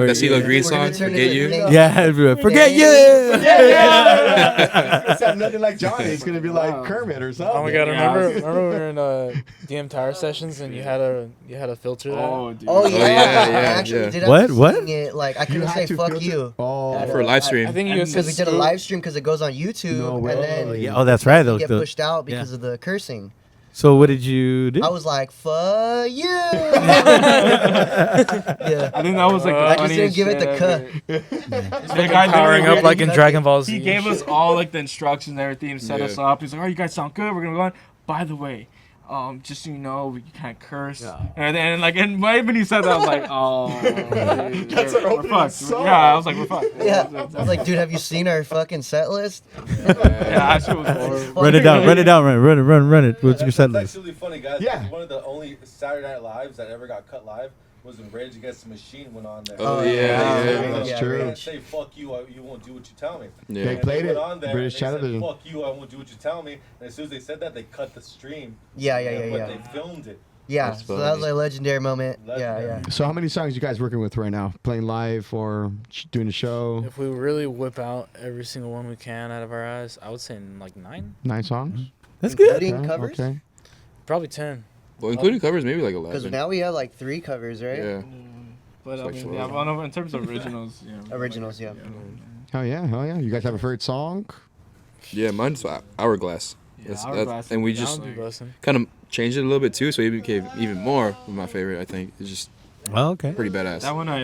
That CeeLo Green We're gonna song, turn Forget it You. into an Yeah, everywhere. Forget you. It's gonna sound nothing like Johnny. It's gonna be like Kermit or something. Oh my god! Yeah. Remember we were in DM Tower sessions and you had a filter there. Oh, dude. Oh yeah, yeah, I actually yeah. did have What? to What? sing it. I couldn't had say to fuck filter- you. Oh, For a live stream. I think you And guys Because we did a live stream because it goes on YouTube, No way. and then Yeah, oh, that's right. you Those, get pushed out because of the cursing. So what did you do? I was like, fuck you. Yeah. I think that was the I just funniest didn't give it the shit cut. ever. The guy powering literally- up like in Dragon Ball Z. He gave us all the instructions and everything, set us Yeah. up. He's like, "Oh, you guys sound good. We're gonna go on." By the way, just so you know, we can't curse. And right when he said that, I was like, "Oh, dude, That's our we're opening fucked." song. Yeah, I was like, "We're fucked." Yeah. I was like, dude, have you seen our fucking set list? Yeah, that shit was horrible. Run it down. Run it. What's your set It's list? actually funny, guys. Yeah. One of the only Saturday Night Lives that ever got cut live was when Rage Against the Machine went on there. Oh, yeah, yeah. That's yeah, true. They didn't say "fuck you," you won't do what you tell me. Yeah. They And played went it. on there British and they said, television. "Fuck you, I won't do what you tell me." And as soon as they said that, they cut the stream. Yeah. But they filmed it. Yeah, That's so that was funny. a legendary moment. Legendary. Yeah. So how many songs you guys working with right now? Playing live or doing a show? If we really whip out every single one we can out of our eyes, I would say 9, 9 songs? That's good. Including Okay, covers? Okay. probably 10. Well, including covers, maybe like Because 11. now we have 3 covers, right? Yeah. But It's I like mean, four. yeah, well, no, in terms of originals, Originals, yeah. Hell yeah. You guys have a favorite song? Yeah, mine's Hourglass. Hourglass and we is just down. Blessing. kind of changed it a little bit too, so it became even more of my favorite. I think it's just Oh, okay. pretty badass. That one I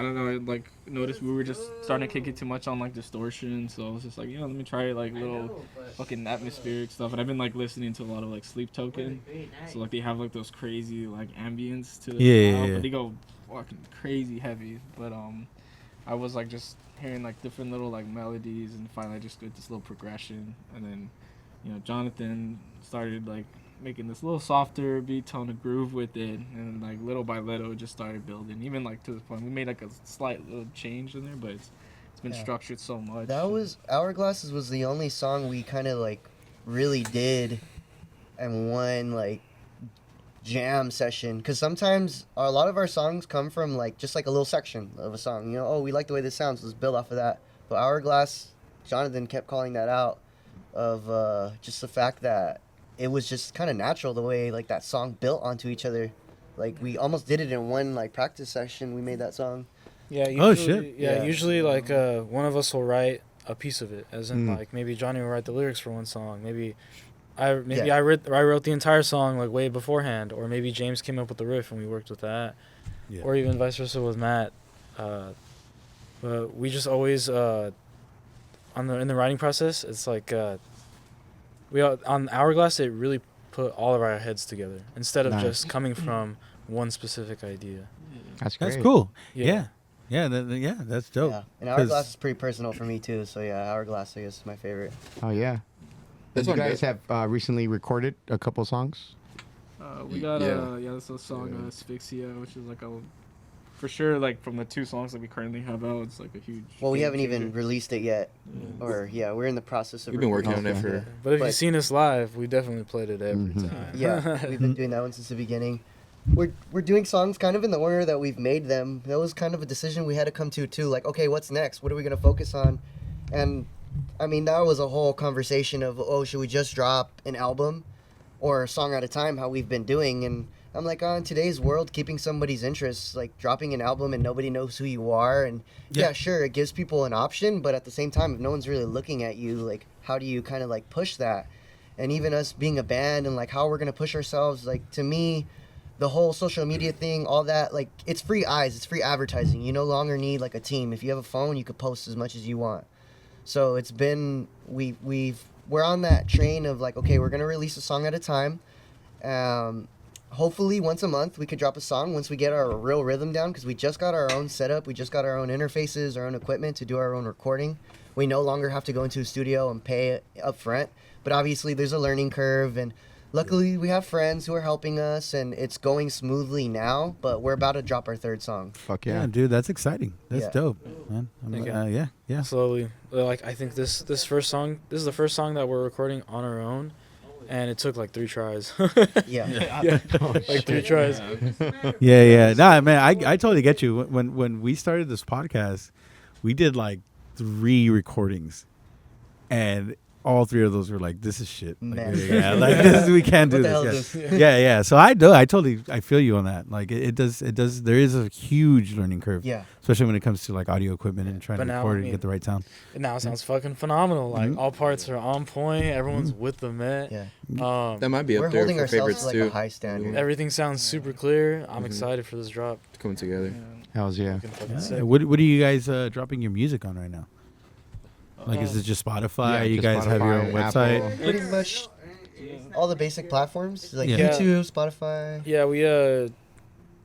don't know, I noticed we were just starting to kick it too much on distortion, so I was just like, let me try little fucking atmospheric stuff. And I've been listening to a lot of Sleep Token, so they have those crazy ambience to the Yeah. but they go fucking crazy heavy. But I was just hearing different little melodies, and finally I just get this little progression, and then Jonathan started making this little softer beat tone of groove with it, and little by little it just started building, even to the point we made a slight little change in there, but it's been structured so much. That was Hourglasses was the only song we kind of really did and one jam session, because sometimes a lot of our songs come from just a little section of a song, oh, we like the way this sounds, let's build off of that. But Hourglass, Jonathan kept calling that out of just the fact that it was just kind of natural the way that song built onto each other. We almost did it in one practice session. We made that song. Yeah. Usually, Oh, shit. Yeah. Yeah. Usually, one of us will write a piece of it, as in maybe Johnny will write the lyrics for one song. Maybe I wrote the entire song way beforehand, or maybe James came up with the riff and we worked with that, or even vice versa with Matt. But we just always in the writing process, it's on Hourglass, it really put all of our heads together instead of Nice. just coming from one specific idea. That's great. That's cool. Yeah. Yeah, that's dope. Yeah, and 'Cause- Hourglass is pretty personal for me too. So yeah, Hourglass I guess is my favorite. Oh yeah. This You one guys good. have recently recorded a couple songs. We got Yeah. this is a song Asphyxia, which is like a for sure like from the 2 songs that we currently have out, it's like a huge. Well, we game haven't even changer. released it yet, or we're in the process of. We've been working on it Okay. for. But if But- you've seen us live, we definitely played it every Mhm. time. Yeah, we've been doing that one since the beginning. We're doing songs kind of in the order that we've made them. That was kind of a decision we had to come to too. Like, okay, what's next? What are we gonna focus on? And I mean, that was a whole conversation of, oh, should we just drop an album or a song at a time? How we've been doing. And I'm like, in today's world, keeping somebody's interest, like dropping an album and nobody knows who you are, and yeah, sure, it gives people an option, but at the same time, if no one's really looking at you, like, how do you kind of like push that? And even us being a band and like how we're gonna push ourselves, like to me, the whole social media thing, all that, like it's free eyes, it's free advertising. You no longer need like a team. If you have a phone, you could post as much as you want. So it's been we're on that train of like, okay, we're gonna release a song at a time. Hopefully once a month we could drop a song once we get our real rhythm down, because we just got our own setup, we just got our own interfaces, our own equipment to do our own recording. We no longer have to go into a studio and pay it up front, but obviously there's a learning curve, and luckily we have friends who are helping us, and it's going smoothly now, but we're about to drop our 3rd song. Fuck Yeah, yeah. dude, that's exciting. That's Yeah. dope, man. Thank you. Yeah. Slowly, like I think this is the first song that we're recording on our own, and it took like 3 tries. Yeah. Yeah, like 3 tries. Yeah. Nah, man, I totally get you. When we started this podcast, we did like 3 recordings, and all 3 of those were like, this is shit. Like, Man. yeah, like this, we can't do What the hell this. is Yeah. So I feel you on that. Like it does. There is a huge learning curve. Yeah. Especially when it comes to like audio equipment and trying But to now, record I and mean, get the right sound. It now sounds fucking phenomenal. Like Mhm. all parts are on point. Everyone's with the Met. Yeah. That might be We're up there holding for ourselves favorites to like too. a high standard. Everything sounds super clear. I'm Mhm. excited for this drop. Coming together. Hells yeah. Fucking fucking sick. What are you guys dropping your music on right now? Like, is it just Spotify? Yeah, You just guys have your Spotify, own website? Apple. Pretty much all the basic platforms like Yeah. YouTube, Spotify. Yeah, we have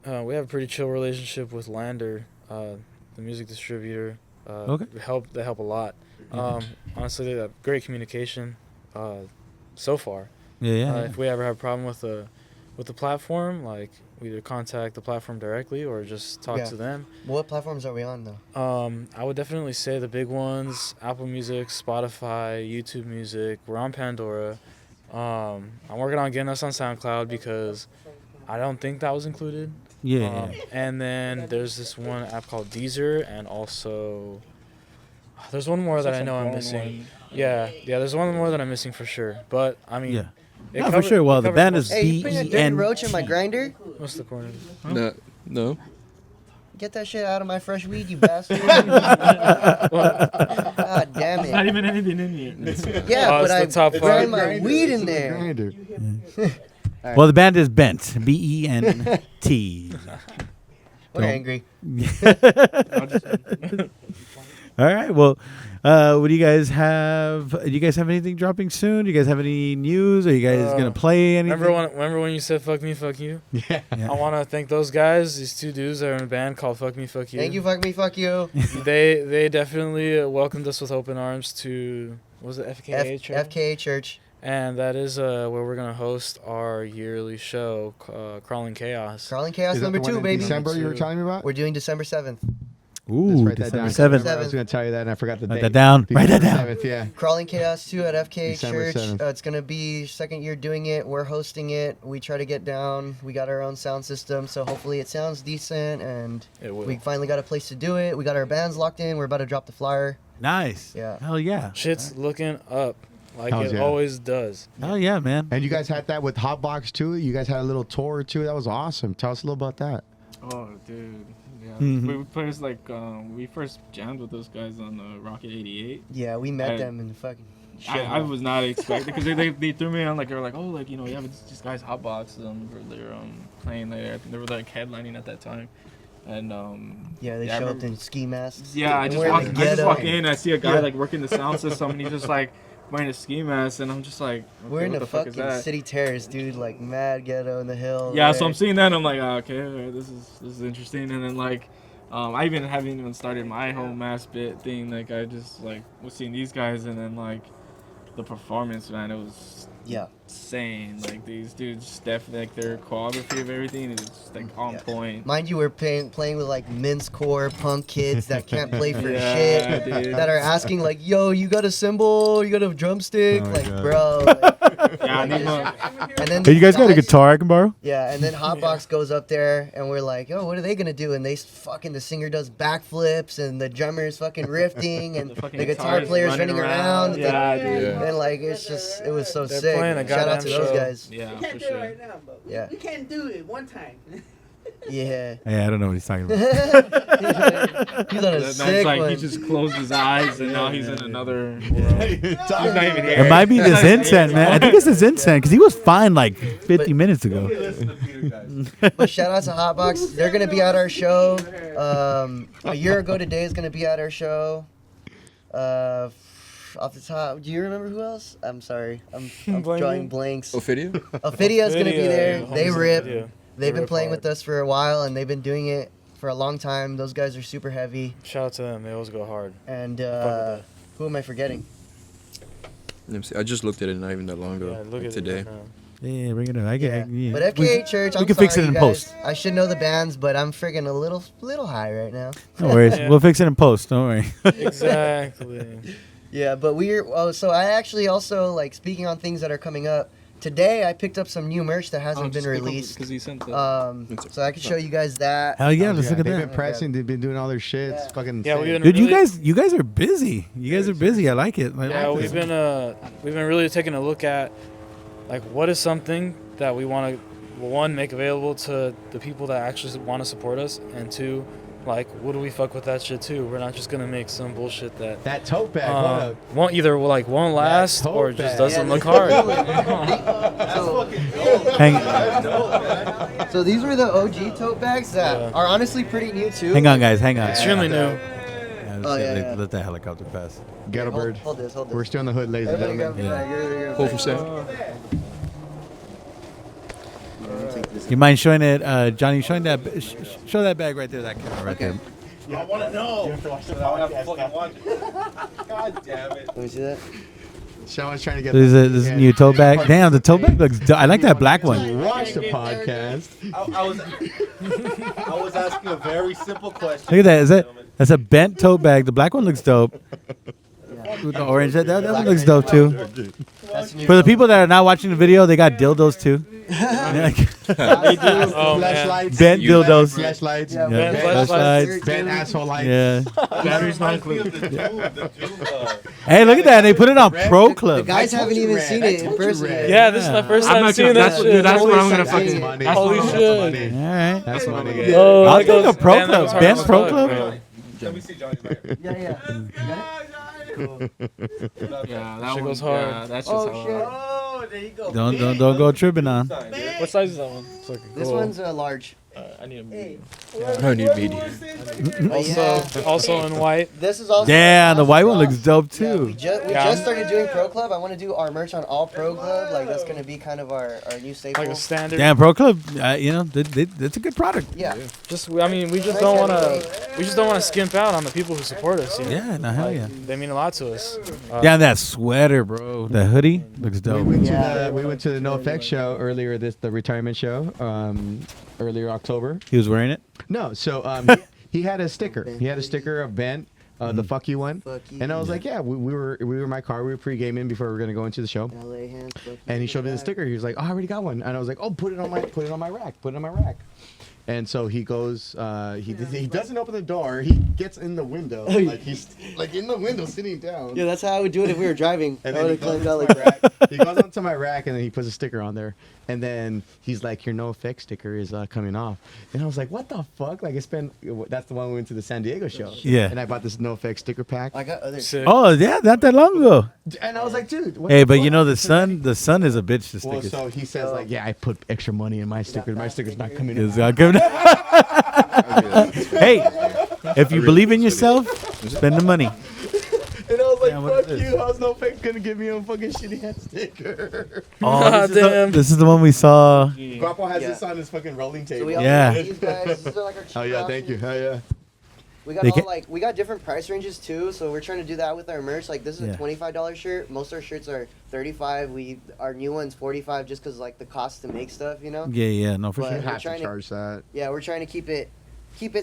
a pretty chill relationship with Lander, the music distributor. Okay. They help a lot. Honestly, they have great communication so far. Yeah. If we ever have a problem with the platform, like we either contact the platform directly or just talk Yeah. to them. What platforms are we on though? I would definitely say the big ones: Apple Music, Spotify, YouTube Music. We're on Pandora. I'm working on getting us on SoundCloud because I don't think that was included. Yeah. And then there's this one app called Deezer, and also there's one more that I know I'm missing. Yeah, there's one more that I'm missing for sure. But I mean, Yeah. it No, for covers- sure. Well, it the covers band most- is Hey, you putting a dirty BEN. roach in my grinder? What's the corner? No. Get that shit out of my fresh weed, you bastard. God damn There's not it. even anything in here. Yeah, Oh, but I it's the top ran five. my weed in there. Grinder. Well, the band is Bent. BENT. We're Don't- angry. All right. Well, what do you guys have? Do you guys have anything dropping soon? Do you guys have any news? Are you guys gonna play anything? Remember when you said "fuck me, fuck you"? Yeah. Yeah. I want to thank those guys. These 2 dudes that are in a band called "Fuck Me, Fuck You." Thank you, fuck me, fuck you. They definitely welcomed us with open arms to was it FKA Church? FKA Church. And that is where we're gonna host our yearly show, Crawling Chaos. Crawling Chaos Is that number the one 2, in baby. December you were telling me about? We're doing December 7th. Ooh, Let's write that down. December 7th. I was going to tell you that and I forgot the Write date. that down. Write that December down. 7th, yeah. Crawling Chaos 2 at FKA December Church. 7th. It's going to be 2nd year doing it. We're hosting it. We try to get down. We got our own sound system, so hopefully it sounds decent, and It will. we finally got a place to do it. We got our bands locked in. We're about to drop the flyer. Nice. Yeah. Hell yeah. Shit's looking up, like Hells it yeah. always does. Hell yeah, man. And you guys had that with Hotbox too? You guys had a little tour too? That was awesome. Tell us a little about that. Oh, dude. Yeah. Mhm. We first we first jammed with those guys on Rocket 88. Yeah, we met I- them in fucking shit. I was not expecting because they threw me on like they were like, oh, like, you know, yeah, it's this guy's Hotbox they're playing there. I think they were like headlining at that time. And Yeah, they I showed up remember- in ski masks. Yeah, I And just we're in walk, the I just ghetto. walk in and I see a guy Yeah. like working the sound system and he's just like wearing a ski mask, and I'm just like, okay, We're in what the fuck is fucking that? city terrace, dude. Like mad ghetto in the hill. Yeah, so I'm seeing that, and I'm like, oh, okay, alright, this is interesting. And then like, I haven't even started my whole mask bit thing. Like I just like was seeing these guys, and then like the performance, man, it was insane. Like these dudes, definitely like their choreography of everything is just like on point. Mind you, we're playing with like mincecore punk kids that can't play for Yeah, shit, dude. that are asking like, "Yo, you got a cymbal? You got a drumstick?" Oh my like, God. bro. Like, Yeah, I need one. and then Hey, you guys got a guys- guitar I can borrow? Yeah, and then Hotbox goes up there, and we're like, "Yo, what are they gonna do?" And the singer does backflips, and the drummer's fucking riffing, and fucking the guitar guitarist player's running around. Yeah, dude. And like, it was so They're sick. playing a Shout out to goddamn those show. guys. Yeah, We for can't do sure. it right now, but Yeah. we can do it one time. Yeah. Hey, I don't know what he's talking about. He's on a That's sick like one. he just closed his eyes, and now he's in another world. He's not even here. It might be the Zen tent, man. I think it's the Zen tent because he was fine like 50 minutes ago. Listen to Peter, guys. But shout out to Hotbox. They're gonna be at our show. A year ago today is gonna be at our show. Off the top, do you remember who else? I'm sorry, I'm drawing blanks. Ophidia? Ophidia's gonna be there. Ophidia, They homies rip. Ophidia. They've been rip playing hard. with us for a while, and they've been doing it for a long time. Those guys are super heavy. Shout out to them. They always go hard. And that. who am I forgetting? Let me see. I just looked at it not even that long ago. Yeah, look like at today. it right now. Yeah, bring it up. I get. Yeah. But FKA Church, I'm we can fix sorry, it in you post. guys. I should know the bands, but I'm friggin' a little high right now. No worries. Yeah. We'll fix it in post. Don't worry. Exactly. Yeah, but so I actually also, like, speaking on things that are coming up, today I picked up some new merch that hasn't been released. because he sent the. So I can show you guys that. Hell yeah, let's look at They've that. been pressing. They've been doing all their shit. It's fucking Yeah, insane. we've been Dude, really, you guys are busy. You guys are busy. I like it. I Yeah, like we've this. been really taking a look at, like, what is something that we want to, one, make available to the people that actually want to support us, and two, like, what do we fuck with that shit too? We're not just gonna make some bullshit that That tote bag. What up? won't last tote or just bag. doesn't Yeah, look this is hard. So these were the OG tote bags that are honestly pretty new too. Hang on, guys. Hang on. Extremely new. Yeah, let's Oh, let- yeah. let that helicopter pass. Ghetto Hold, bird. hold this. We're still in the hood, ladies and Everybody gentlemen. grab the bag. Here, Hold for sale. You mind showing it, Johnny? Showing that, show that bag right there. That camera right there. I want to know. I have to fucking watch it. God damn it. Let me see that. Sean's trying to get. This is a new tote bag. Damn, the tote bag looks. I like that black one. Watch the podcast. I was asking a very simple question. Look at that. That's a bent tote bag. The black one looks dope. With the orange, that one looks dope too. For the people that are not watching the video, they got dildos too. Oh man. Flashlights. Bent dildos. Flashlights. Yeah, Yeah, bent flashlights. Bent asshole lights. Yeah. Battery's not Speaking of included. the Doom, Hey, look at that. They put it on Pro The Club. guys told haven't you even red. seen I it in told you person. red. yet. Yeah, this is the first I'm time not seeing gonna- that that's- shit. dude, that's Holy what I'm gonna shit. fucking. Money. That's Holy what I'm shit. gonna fucking- All right. That's Hey, money. man. Yo, I'll that take goes- a Pro man, that Club. goes hard Ben's as Pro fuck, Club. bro. let me see Johnny's right. Yeah. Yeah, that Shit one goes hard. Yeah, that's just Oh, how. shit. Oh, there you go. Don't go tripping on. What size is that one? It's like This cool. one's large. I need a Hey, I need medium. Also in white. This is also. Yeah, the white one looks dope Yeah, we too. just started doing Pro Club. I want to do our merch on all Pro Club. Like that's gonna be kind of our new staple. Like a standard. Damn, Pro Club. You know, it's a good product. Yeah. I mean, we just don't want to skimp out on the people who support us. You know? Yeah, no, hell yeah. They mean a lot to us. Yeah, that sweater, bro. That hoodie looks dope. We went to the NoFX show earlier. The retirement show. Earlier October. He was wearing it. No, so he had a sticker. He had a sticker of Bent, the fuck you one. Fuck you. And I was like, yeah, we were in my car. We were pre-gaming before we were gonna go into the show. LA hands, fuck you. And he showed me the sticker. He was like, "Oh, I already got one." And I was like, "Oh, put it on my rack. Put it on my rack." And so he goes. He doesn't open the door. He gets in the window. Like he's like in the window, sitting down. Yeah, that's how I would do it if we were driving. And I then would he have goes, climbed out like that. he goes onto my rack and then he puts a sticker on there. And then he's like, "Your NoFX sticker is coming off." And I was like, "What the fuck?" Like, that's the one we went to the San Diego show. Yeah. And I bought this NoFX sticker pack. I got other. Sick. Oh yeah, not that long ago. And I was like, "Dude, what Hey, the but fuck?" you know the sun is a bitch to Well, stickers. so he says like, "Yeah, I put extra money in my sticker. My sticker's not coming in." It's not good. Hey, if you believe in yourself, spend the money. And I was like, Yeah, what- you. How's no fake gonna give me a fucking shitty ass sticker? Oh, Damn. this is the one we saw. Guapo has Yeah. this on his fucking rolling So table. we also Yeah. got these guys. These are like our cheap Oh yeah, thank you. options. Hell yeah. We got They all can- like we got different price ranges too, so we're trying to do that with our merch. Like this is Yeah. a $25 shirt. Most of our shirts are 35. Our new one's 45 just because like the cost to make stuff, you know. Yeah, no, for But- sure. You have to trying to- charge that. Yeah, we're trying to keep it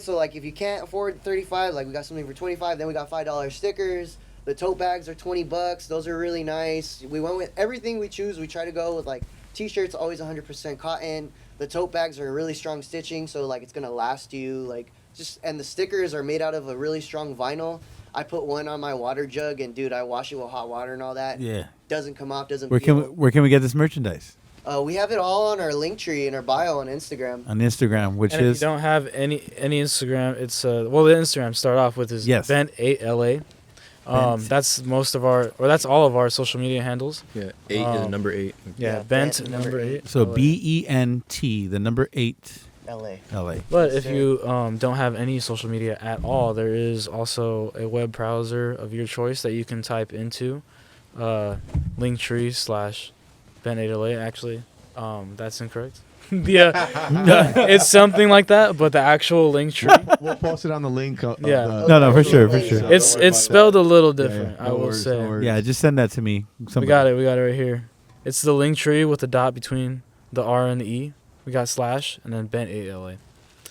so like if you can't afford 35, like we got something for 25. Then we got $5 stickers. The tote bags are $20. Those are really nice. We went with everything we choose. We try to go with like t-shirts always 100% cotton. The tote bags are really strong stitching, so like it's gonna last you like. And the stickers are made out of a really strong vinyl. I put one on my water jug, and dude, I wash it with hot water and all that. Yeah. Doesn't come off, doesn't Where peel. can we get this merchandise? We have it all on our link tree in our bio on Instagram. On Instagram, which And if is you don't have any Instagram, it's well, the Instagram start off with is Yes. Bent8LA. Bent. That's that's all of our social media handles. Yeah, 8 is number 8. Yeah, Yeah, Bent Bent number number 8. so LA. BENT, the number 8 LA. LA. But Yes, if sir. you don't have any social media at all, there is also a web browser of your choice that you can type into linktree / Ben8LA. Actually, that's incorrect. Yeah, it's something like that. But the actual link tree, We'll post it on the link. Yeah. No, for sure, for sure. it's spelled a little different. I No will worries, say. no worries. Yeah, just send that to me. We got it. We got it right here. It's the link tree with the dot between the R and the E. We got / and then Bent8LA.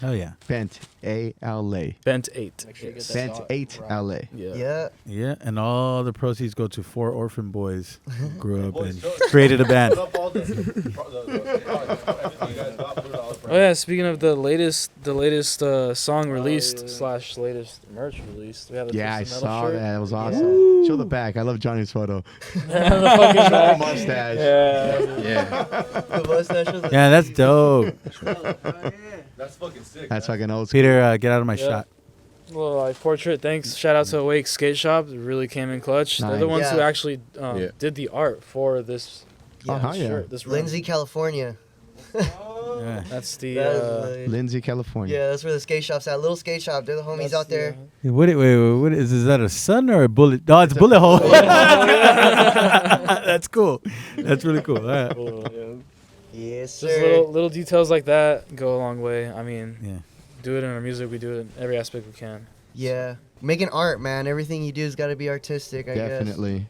Oh yeah. Bent A-L-A. Bent8. Make sure you get that Bent dot 8 right. L-A. Yeah. Yeah. Yeah, and all the proceeds go to 4 orphan boys who grew up Boys, and show- created a band. Put up all everything you guys got, put it all up Oh yeah, speaking of the latest song released yeah. / latest merch released, we have the Yeah, I Twisted Metal saw shirt. that. That was awesome. Show the back. I love Johnny's photo. The fucking back. Mustache. Yeah. Yeah. The mustache was Yeah, that's dope. That's fucking sick. That's man. fucking old school. Peter, get out of my Yeah. shot. Little like portrait. Thanks. Shout out to Awake Skate Shop. They really came in clutch. They're the Nice. ones who Yeah. actually Yeah. did the art for this Oh, yeah. shirt. This run. Lindsay, California. Yeah. That's the. That is nice. Lindsay, California. Yeah, that's where the skate shop's at. Little skate shop. They're the homies that's out the, there. Wait, what is that a sun or a bullet? No, it's a bullet hole. That's cool. That's really cool. All right. Yes, Just sir. little details like that go a long way. I mean, Yeah. do it in our music. We do it in every aspect we can. Yeah. Making art, man. Everything you do has got to be artistic, I Definitely.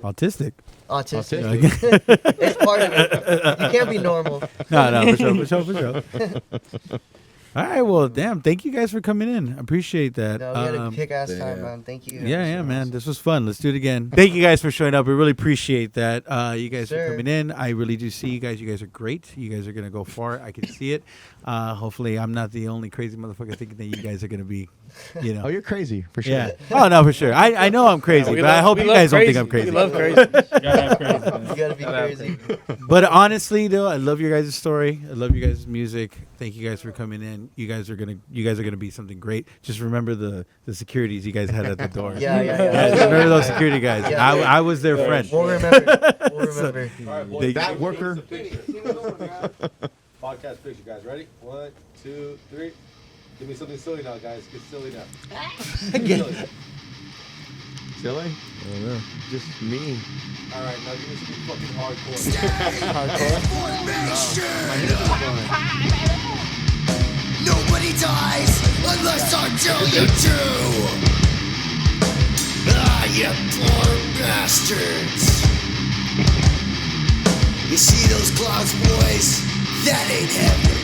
Autistic. guess. Autistic. Autistic. It's part of it. You can't be normal. No, for sure. All right, well, damn. Thank you guys for coming in. I appreciate that. No, we had a kick-ass yeah. time, man. Thank you. Yeah, man. This was fun. Let's do it again. Thank you guys for showing up. We really appreciate that. You guys for Sure. coming in. I really do see you guys. You guys are great. You guys are going to go far. I can see it. Hopefully, I'm not the only crazy motherfucker thinking that you guys are going to be, you know. Oh, you're crazy for sure. Yeah. Oh, no, for sure. I know I'm crazy, We but I love- hope we you love guys don't think I'm crazy. crazy. We love crazy. You gotta have crazy, man. You got to be Gotta have crazy. But honestly, though, I love your guys' story. I love you guys' music. Thank you guys for coming in. You guys are gonna be something great. Just remember the securities you guys had at the door. Yeah. Guys, remember those security guys. Yeah. I was their friend. We'll remember. We'll remember. All right, boys. They- That worker. Podcast picture, guys. Ready? 1, 2, 3. Give me something silly now, guys. Get silly now. Silly. Silly? Just me. All right, now give me something fucking hardcore. Nobody dies unless I tell you to. Ah, you poor bastards. You see those clouds, boys? That ain't heaven.